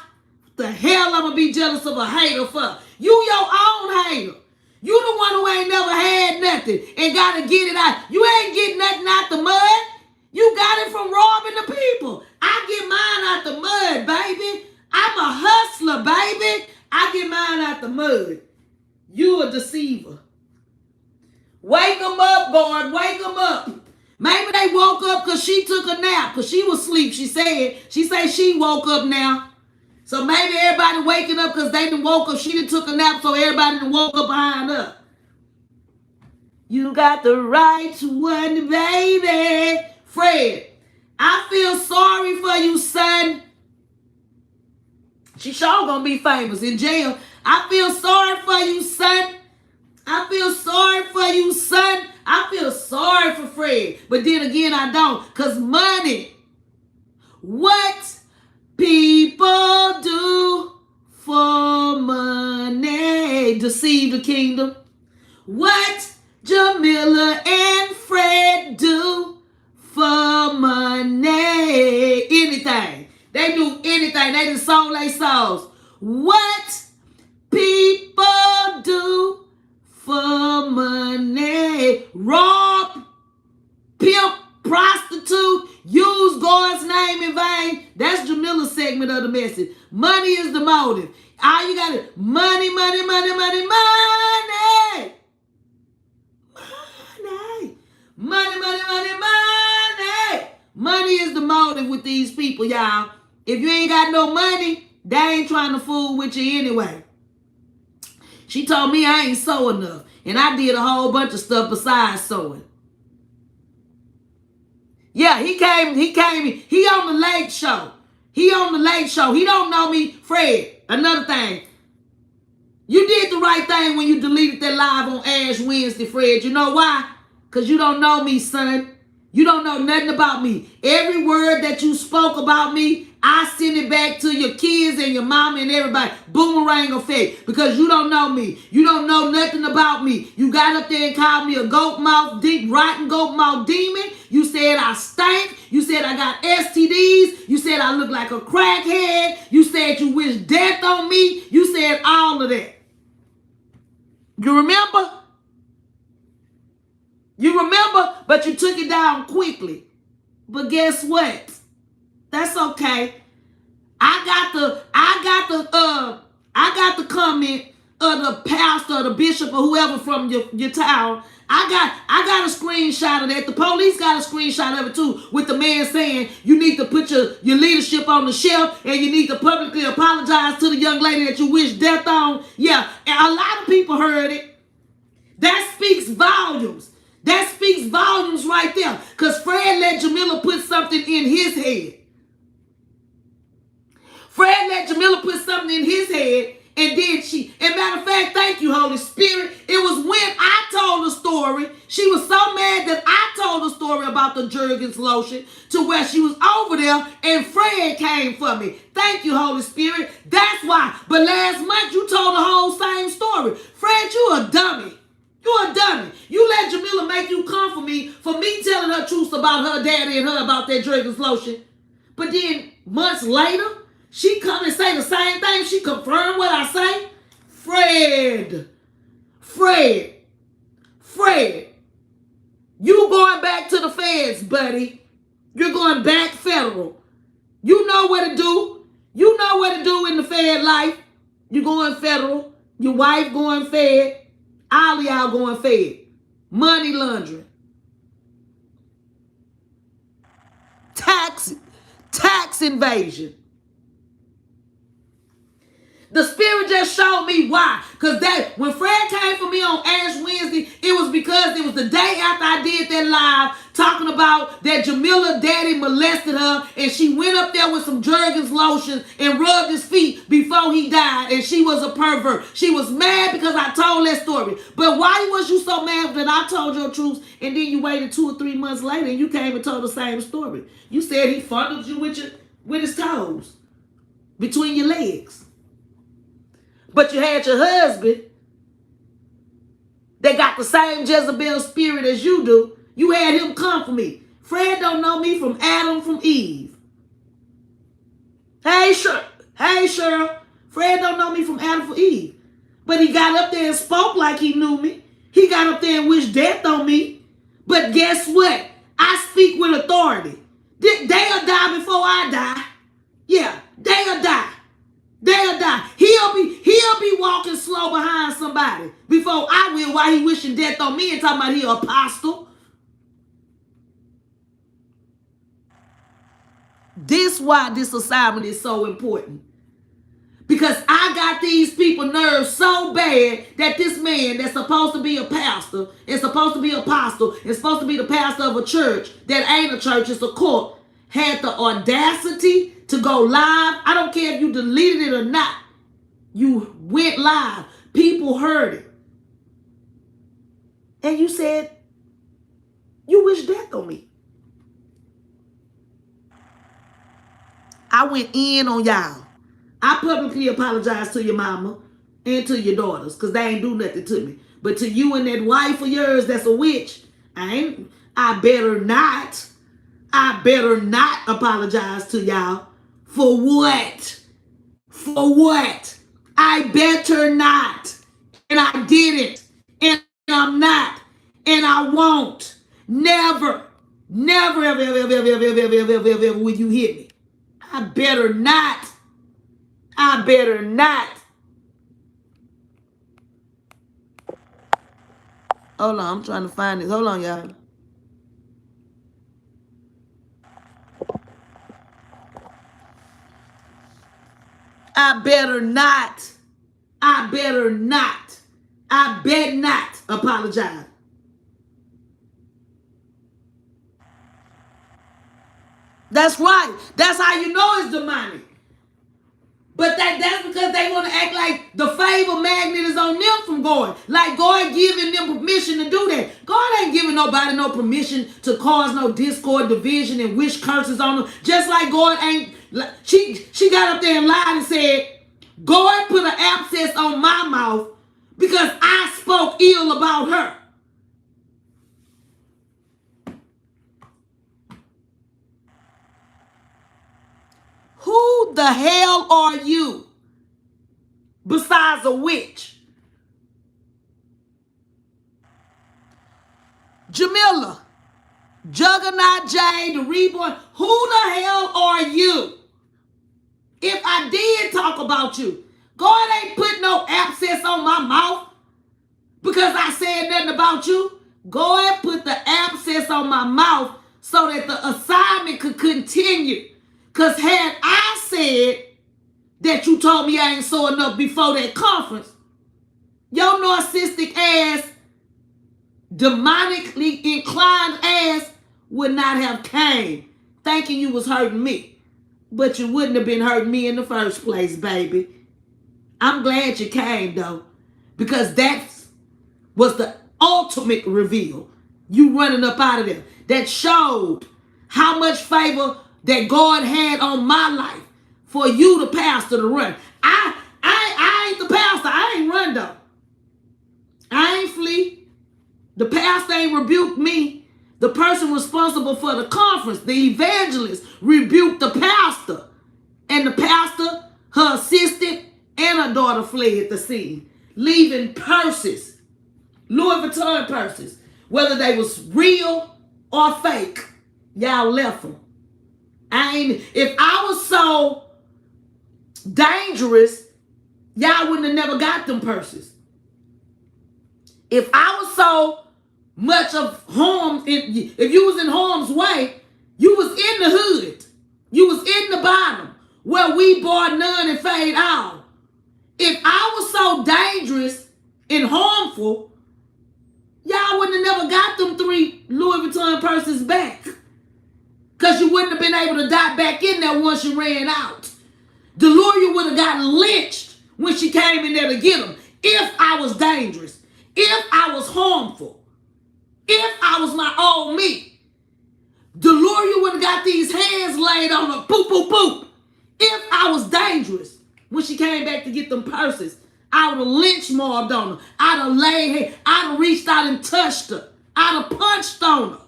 The hell I'm gonna be jealous of a hater for? You your own hater. You the one who ain't never had nothing and gotta get it out. You ain't getting nothing out the mud. You got it from robbing the people. I get mine out the mud, baby. I'm a hustler, baby. I get mine out the mud. You a deceiver. Wake them up, God. Wake them up. Maybe they woke up because she took a nap, because she was asleep. She said she woke up now. So maybe everybody waking up because they done woke up. She done took a nap, so everybody done woke up behind her. You got the right to one, baby. Fred, I feel sorry for you, son. She sure gonna be famous in jail. I feel sorry for you, son. I feel sorry for you, son. I feel sorry for Fred. But then again, I don't. Because money. What people do for money. Deceive the kingdom. What Jamila and Fred do for money. Anything. They do anything. They just sold their souls. What people do for money. Rob, pimp, prostitute, use God's name in vain. That's Jamila's segment of the message. Money is the motive. All you got is money, money, money, money, money. Money. Money, money, money, money. Money is the motive with these people, y'all. If you ain't got no money, they ain't trying to fool with you anyway. She told me I ain't sow enough. And I did a whole bunch of stuff besides sowing. Yeah, he came, he on the late show. He on the late show. He don't know me. Fred, another thing. You did the right thing when you deleted that live on Ash Wednesday, Fred. You know why? Because you don't know me, son. You don't know nothing about me. Every word that you spoke about me, I send it back to your kids and your mama and everybody. Boomerang effect. Because you don't know me. You don't know nothing about me. You got up there and called me a goat mouth, deep, rotten goat mouth demon. You said I stank. You said I got STDs. You said I look like a crackhead. You said you wish death on me. You said all of that. You remember? You remember? But you took it down quickly. But guess what? That's okay. I got the comment of the pastor or the bishop or whoever from your town. I got a screenshot of that. The police got a screenshot of it too, with the man saying you need to put your leadership on the shelf and you need to publicly apologize to the young lady that you wish death on. Yeah, and a lot of people heard it. That speaks volumes. That speaks volumes right there. Because Fred let Jamila put something in his head. Fred let Jamila put something in his head, and then and matter of fact, thank you, Holy Spirit. It was when I told the story, she was so mad that I told the story about the Jergens lotion to where she was over there and Fred came for me. Thank you, Holy Spirit. That's why. But last month you told the whole same story. Fred, you a dummy. You're a dummy. You let Jamila make you come for me telling her truth about her daddy and her about that Jergens lotion. But then months later, she come and say the same thing. She confirmed what I say. Fred. You going back to the feds, buddy. You're going back federal. You know what to do. You know what to do in the Fed life. You're going federal. Your wife going Fed. All of y'all going Fed. Money laundering. Tax invasion. The Spirit just showed me why. Because that when Fred came for me on Ash Wednesday, it was because it was the day after I did that live talking about that Jamila daddy molested her, and she went up there with some Jergens lotion and rubbed his feet before he died, and she was a pervert. She was mad because I told that story. But why was you so mad that I told your truth, and then you waited 2 or 3 months later and you came and told the same story? You said he fondled you with his toes between your legs. But you had your husband that got the same Jezebel spirit as you do. You had him come for me. Fred don't know me from Adam from Eve. Hey, Cheryl. Fred don't know me from Adam from Eve. But he got up there and spoke like he knew me. He got up there and wished death on me. But guess what? I speak with authority. They'll die before I die. Yeah, they'll die. They'll die. He'll be walking slow behind somebody before I will while he wishing death on me and talking about he an apostle. This why this assignment is so important. Because I got these people nerves so bad that this man that's supposed to be a pastor, is supposed to be an apostle, is supposed to be the pastor of a church that ain't a church, it's a court, had the audacity to go live. I don't care if you deleted it or not. You went live. People heard it. And you said, you wish death on me. I went in on y'all. I publicly apologize to your mama and to your daughters because they ain't do nothing to me. But to you and that wife of yours that's a witch, I better not apologize to y'all. For what? For what? I better not. And I didn't. And I'm not. And I won't. Never, ever, will you hit me. I better not. I better not. Hold on, I'm trying to find this. Hold on, y'all. I better not. I better not. I bet not apologize. That's right. That's how you know it's demonic. But that's because they want to act like the favor magnet is on them from God. Like God giving them permission to do that. God ain't giving nobody no permission to cause no discord, division, and wish curses on them. Just like God ain't. She got up there and lied and said, God put an abscess on my mouth because I spoke ill about her. Who the hell are you besides a witch? Jamila, Juggernaut J, the Reborn, who the hell are you? If I did talk about you, God ain't put no abscess on my mouth because I said nothing about you. God put the abscess on my mouth so that the assignment could continue. Because had I said that you told me I ain't saw enough before that conference, your narcissistic ass, demonically inclined ass would not have came thinking you was hurting me. But you wouldn't have been hurting me in the first place, baby. I'm glad you came, though, because that was the ultimate reveal. You running up out of there. That showed how much favor that God had on my life for you, the pastor, to run. I ain't the pastor. I ain't run, though. I ain't flee. The pastor ain't rebuked me. The person responsible for the conference, the evangelist, rebuked the pastor. And the pastor, her assistant, and her daughter fled the scene, leaving purses, Louis Vuitton purses, whether they was real or fake. Y'all left them. If I was so dangerous, y'all wouldn't have never got them purses. If I was so much of harm, if you was in harm's way, you was in the hood. You was in the bottom where we bore none and fade all. If I was so dangerous and harmful, y'all wouldn't have never got them 3 Louis Vuitton purses back. Because you wouldn't have been able to dive back in there once you ran out. Deloria would have gotten lynched when she came in there to get them. If I was dangerous, if I was harmful, if I was my old me, Deloria would have got these hands laid on her, boop, boop, boop. If I was dangerous when she came back to get them purses, I would have lynch mobbed on her. I'd have laid her, I'd have reached out and touched her. I'd have punched on her.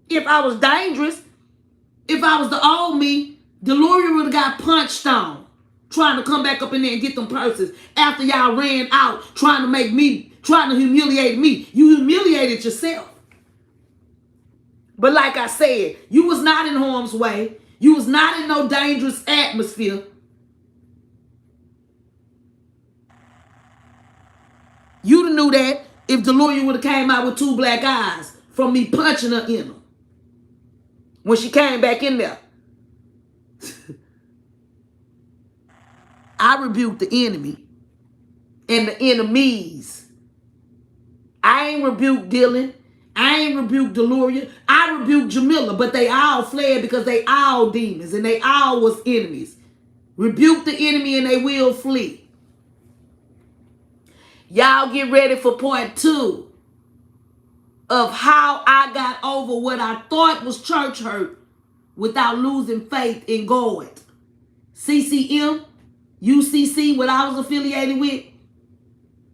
If I was dangerous, if I was the old me, Deloria would have got punched on trying to come back up in there and get them purses after y'all ran out trying to humiliate me. You humiliated yourself. But like I said, you was not in harm's way. You was not in no dangerous atmosphere. You'd have knew that if Deloria would have came out with 2 black eyes from me punching her in them when she came back in there. I rebuked the enemy and the enemies. I ain't rebuked Dylan. I ain't rebuked Deloria. I rebuked Jamila, but they all fled because they all demons and they all was enemies. Rebuke the enemy and they will flee. Y'all get ready for part 2 of how I got over what I thought was church hurt without losing faith in God. CCM, UCC, what I was affiliated with, it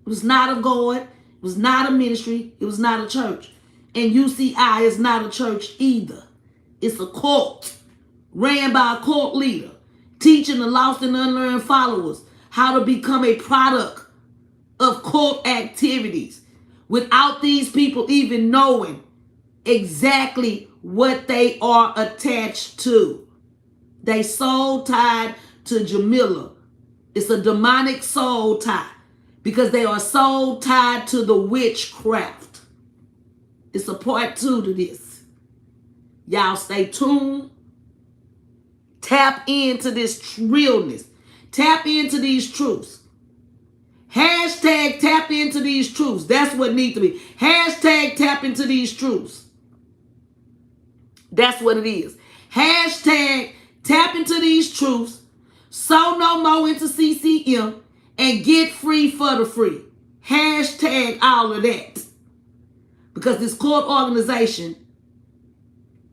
was not of God. It was not a ministry. It was not a church. And UCI is not a church either. It's a cult ran by a cult leader teaching the lost and unlearned followers how to become a product of cult activities without these people even knowing exactly what they are attached to. They soul tied to Jamila. It's a demonic soul tie because they are soul tied to the witchcraft. It's a part 2 to this. Y'all stay tuned. Tap into this realness. Tap into these truths. Hashtag tap into these truths. That's what needs to be. Hashtag tap into these truths. That's what it is. Hashtag tap into these truths. Sow no more into CCM and get free for the free. Hashtag all of that. Because this court organization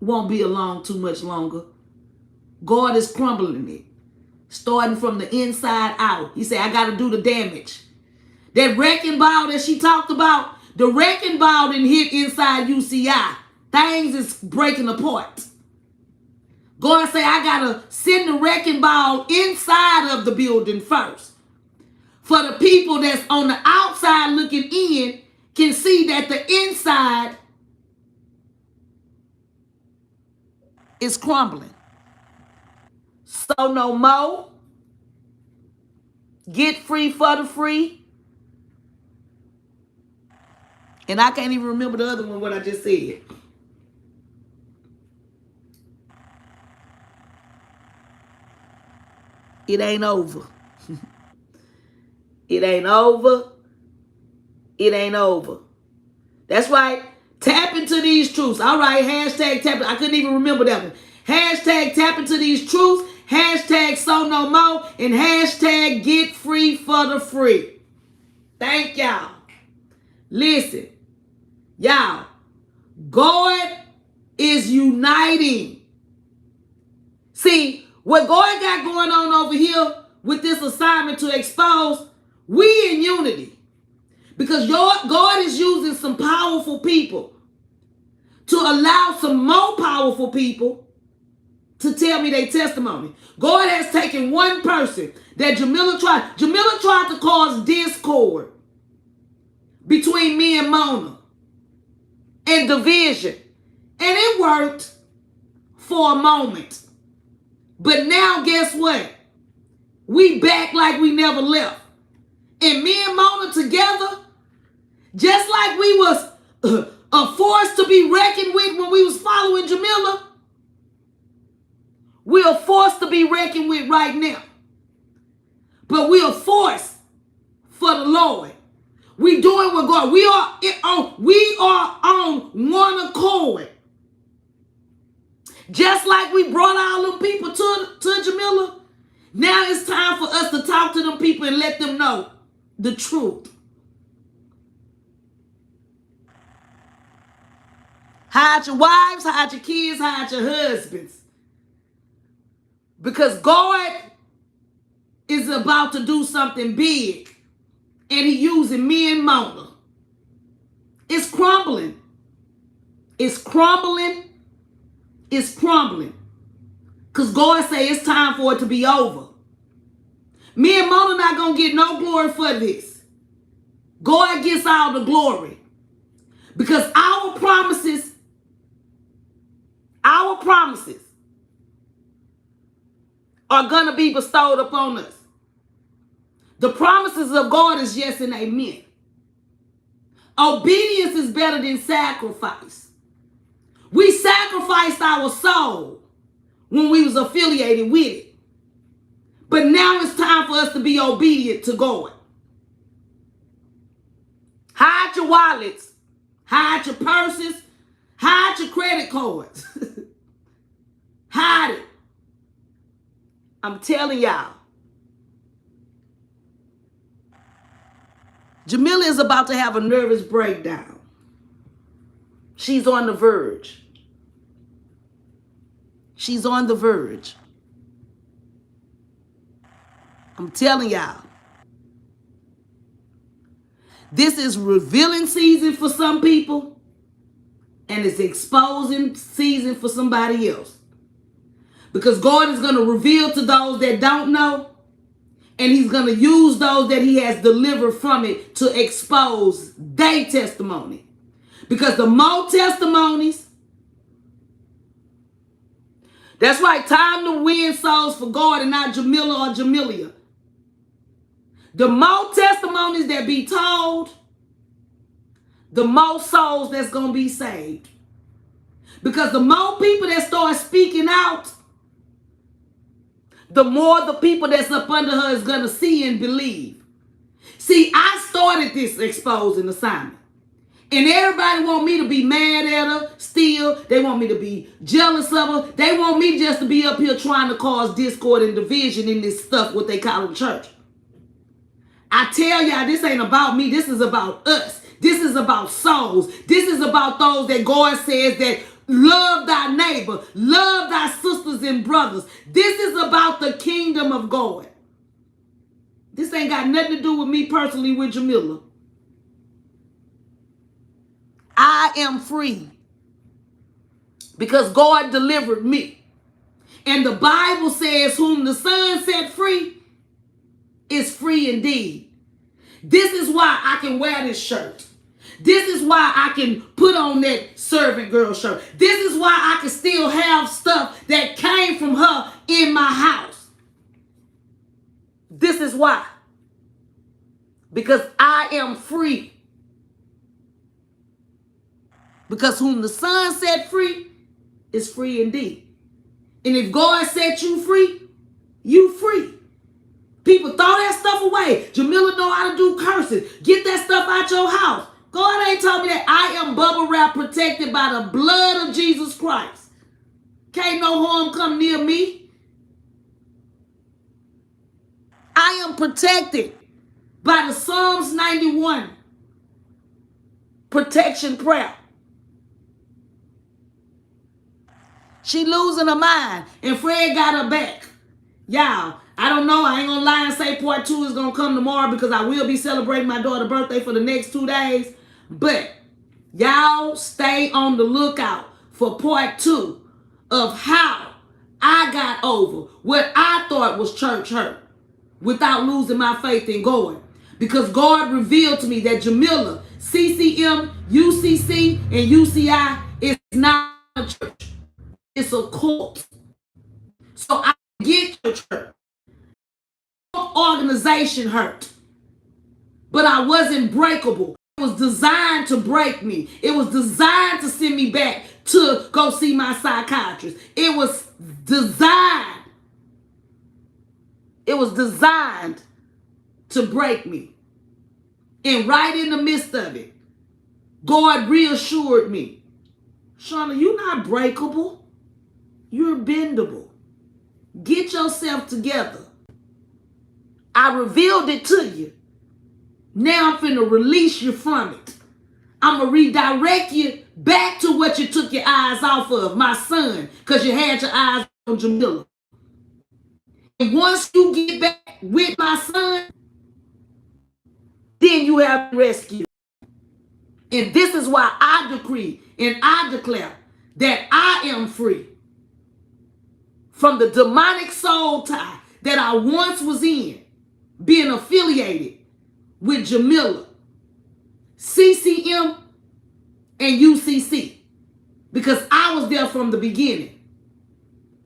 won't be along too much longer. God is crumbling it. Starting from the inside out. He said, I got to do the damage. That wrecking ball that she talked about, the wrecking ball didn't hit inside UCI. Things is breaking apart. God said, I got to send the wrecking ball inside of the building first. For the people that's on the outside looking in can see that the inside is crumbling. So no more. Get free for the free. And I can't even remember the other one, what I just said. It ain't over. It ain't over. It ain't over. That's right. Tap into these truths. All right. Hashtag tap. I couldn't even remember that one. Hashtag tap into these truths. Hashtag so no more. And hashtag get free for the free. Thank y'all. Listen. Y'all. God is uniting. See, what God got going on over here with this assignment to expose, we in unity. Because God is using some powerful people to allow some more powerful people to tell me their testimony. God has taken one person that Jamila tried to cause discord between me and Mona and division. And it worked for a moment. But now guess what? We back like we never left. And me and Mona together, just like we was a force to be reckoned with when we was following Jamila, we're a force to be reckoned with right now. But but we are forced for the Lord. We doing what God. We are on one accord. Just like we brought all them people to Jamila, now it's time for us to talk to them people and let them know the truth. Hide your wives, hide your kids, hide your husbands. Because God is about to do something big. And He using me and Mona. It's crumbling. It's crumbling. It's crumbling. Because God say it's time for it to be over. Me and Mona not going to get no glory for this. God gets all the glory. Because our promises are going to be bestowed upon us. The promises of God is yes and amen. Obedience is better than sacrifice. We sacrificed our soul when we was affiliated with it. But now it's time for us to be obedient to God. Hide your wallets. Hide your purses. Hide your credit cards. Hide it. I'm telling y'all. Jamila is about to have a nervous breakdown. She's on the verge. She's on the verge. I'm telling y'all. This is revealing season for some people, and it's exposing season for somebody else. Because God is going to reveal to those that don't know, and He's going to use those that He has delivered from it to expose their testimony. Because the more testimonies, that's right, time to win souls for God and not Jamila or Jamilia. The more testimonies that be told, the more souls that's going to be saved. Because the more people that start speaking out, the more the people that's up under her is going to see and believe. See, I started this exposing assignment. And everybody want me to be mad at her still. They want me to be jealous of her. They want me just to be up here trying to cause discord and division in this stuff, what they call in church. I tell y'all, this ain't about me. This is about us. This is about souls. This is about those that God says that love thy neighbor, love thy sisters and brothers. This is about the kingdom of God. This ain't got nothing to do with me personally with Jamila. I am free because God delivered me. And the Bible says, whom the Son set free is free indeed. This is why I can wear this shirt. This is why I can put on that servant girl shirt. This is why I can still have stuff that came from her in my house. This is why. Because I am free. Because whom the Son set free is free indeed. And if God set you free, you free. People throw that stuff away. Jamila know how to do cursing. Get that stuff out your house. God ain't told me that. I am bubble wrap protected by the blood of Jesus Christ. Can't no harm come near me. I am protected by the Psalms 91 protection prayer. She losing her mind, and Fred got her back. Y'all, I don't know. I ain't gonna lie and say part 2 is gonna come tomorrow because I will be celebrating my daughter's birthday for the next 2 days. But y'all stay on the lookout for part 2 of how I got over what I thought was church hurt without losing my faith in God. Because God revealed to me that Jamila, CCM, UCC, and UCI is not a church. It's a cult. So I get your church. Organization hurt. But I wasn't breakable. It was designed to break me. It was designed to send me back to go see my psychiatrist. It was designed. It was designed to break me. And right in the midst of it, God reassured me, Shauna, you're not breakable. You're bendable. Get yourself together. I revealed it to you. Now I'm finna release you from it. I'm going to redirect you back to what you took your eyes off of, my son, because you had your eyes on Jamila. And once you get back with my son, then you have rescued. And this is why I decree and I declare that I am free from the demonic soul tie that I once was in, being affiliated with Jamila, CCM, and UCC, because I was there from the beginning.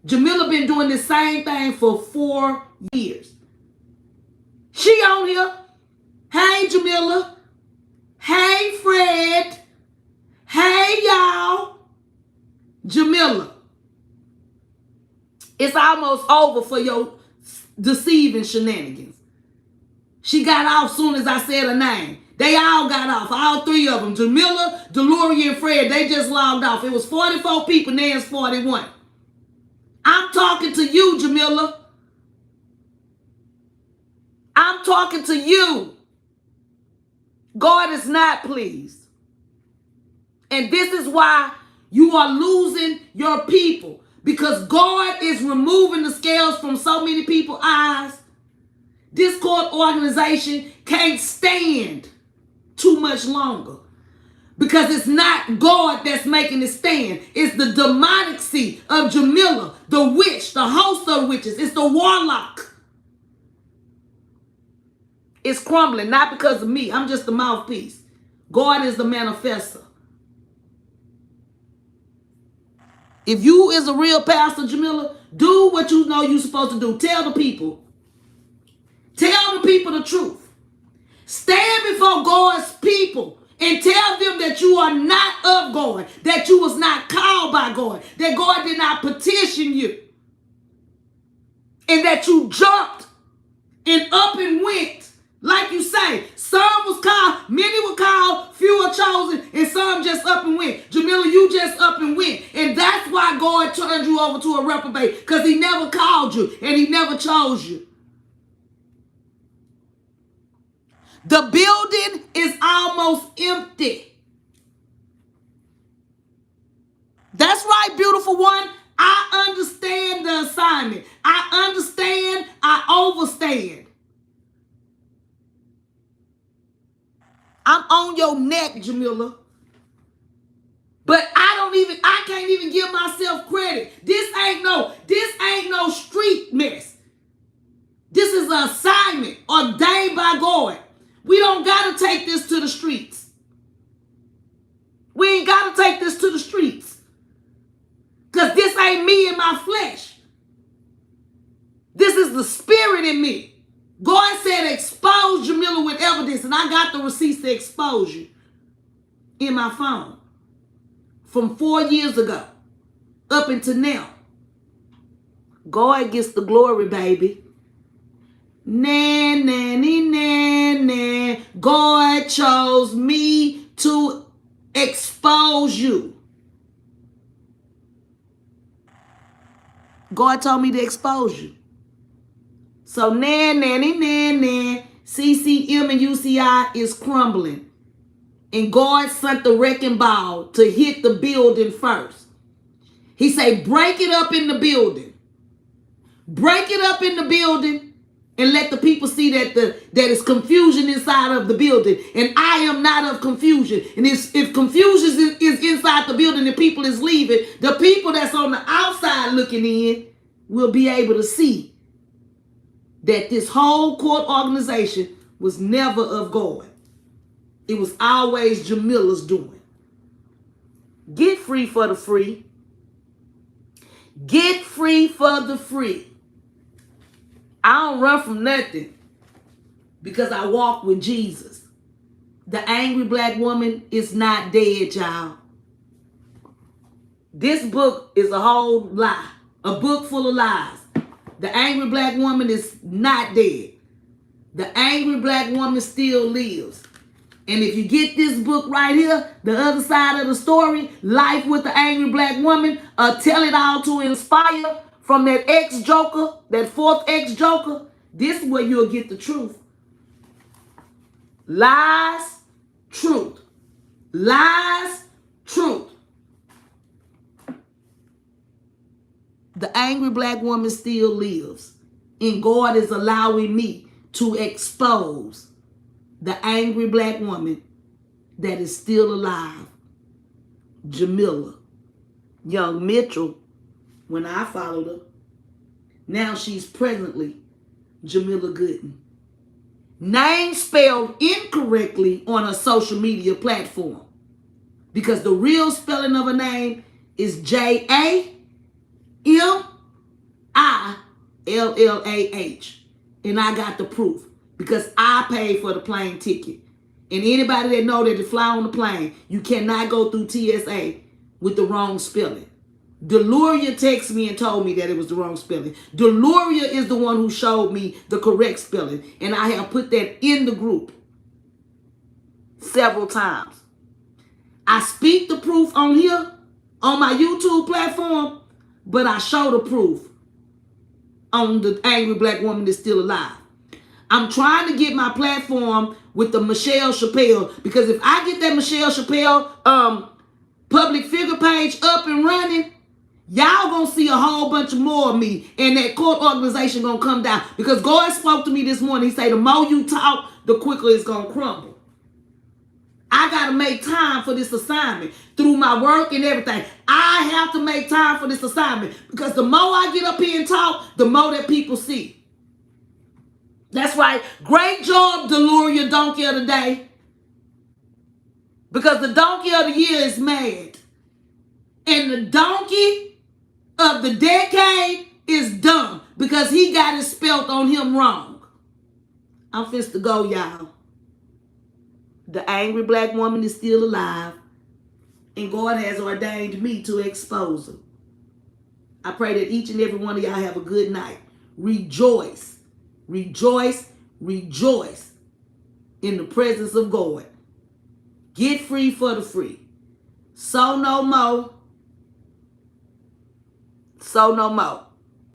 Jamila been doing the same thing for 4 years. She on here. Hey, Jamila. Hey, Fred. Hey, y'all. Jamila, it's almost over for your deceiving shenanigans. She got off soon as I said her name. They all got off, all 3 of them. Jamila, Deloria, and Fred, they just logged off. It was 44 people, now it's 41. I'm talking to you, Jamila. I'm talking to you. God is not pleased. And this is why you are losing your people. Because God is removing the scales from so many people's eyes. This court organization can't stand too much longer. Because it's not God that's making it stand. It's the demonic seed of Jamila, the witch, the host of witches. It's the warlock. It's crumbling, not because of me. I'm just the mouthpiece. God is the manifester. If you is a real pastor, Jamila, do what you know you're supposed to do. Tell the people. Tell the people the truth. Stand before God's people and tell them that you are not of God, that you was not called by God, that God did not petition you, and that you jumped and up and went. Like you say, some was called, many were called, few were chosen, and some just up and went. Jamila, you just up and went. And that's why God turned you over to a reprobate, because he never called you and he never chose you. The building is almost empty. That's right, beautiful one. I understand the assignment. I understand. I overstand. I'm on your neck, Jamila. But I can't even give myself credit. This ain't no street mess. This is an assignment ordained by God. We don't gotta take this to the streets. We ain't gotta take this to the streets. Because this ain't me in my flesh. This is the spirit in me. God said expose Jamila with evidence, and I got the receipts to expose you in my phone from 4 years ago up until now. God gets the glory, baby. Nah, nah, nah, nah. God chose me to expose you. God told me to expose you. So nah, nah, nah, nah, nah. CCM and UCI is crumbling. And God sent the wrecking ball to hit the building first. He said, break it up in the building. Break it up in the building and let the people see that is confusion inside of the building. And I am not of confusion. And if confusion is inside the building and people is leaving, the people that's on the outside looking in will be able to see that this whole court organization was never of God. It was always Jamila's doing. Get free for the free. Get free for the free. I don't run from nothing because I walk with Jesus. The angry black woman is not dead, y'all. This book is a whole lie. A book full of lies. The angry black woman is not dead. The angry black woman still lives. And if you get this book right here, The Other Side of the Story, Life with the Angry Black Woman, Tell It All to Inspire, from that ex-joker, that fourth ex-joker, this is where you'll get the truth. Lies, truth. Lies, truth. The angry black woman still lives. And God is allowing me to expose the angry black woman that is still alive. Jamila Young Mitchell, when I followed her, now she's presently Jamila Gooden. Name spelled incorrectly on a social media platform, because the real spelling of her name is Jamillah. And I got the proof because I paid for the plane ticket. And anybody that know that to fly on the plane, you cannot go through TSA with the wrong spelling. Deluria texted me and told me that it was the wrong spelling. Deluria is the one who showed me the correct spelling. And I have put that in the group several times. I speak the proof on here, on my YouTube platform, but I show the proof on the angry black woman that's still alive. I'm trying to get my platform with the Michelle Chappelle, because if I get that Michelle Chappelle public figure page up and running, y'all gonna see a whole bunch more of me, and that court organization gonna come down. Because God spoke to me this morning. He said, the more you talk, the quicker it's gonna crumble. I gotta make time for this assignment through my work and everything. I have to make time for this assignment, because the more I get up here and talk, the more that people see. That's right. Great job, Deluria Donkey of the Day. Because the donkey of the year is mad. And the donkey of the decade is dumb, because he got it spelt on him wrong. I'm fist to go, y'all. The angry black woman is still alive, and God has ordained me to expose her. I pray that each and every one of y'all have a good night. Rejoice. Rejoice, rejoice in the presence of God. Get free for the free. So no more. So no more.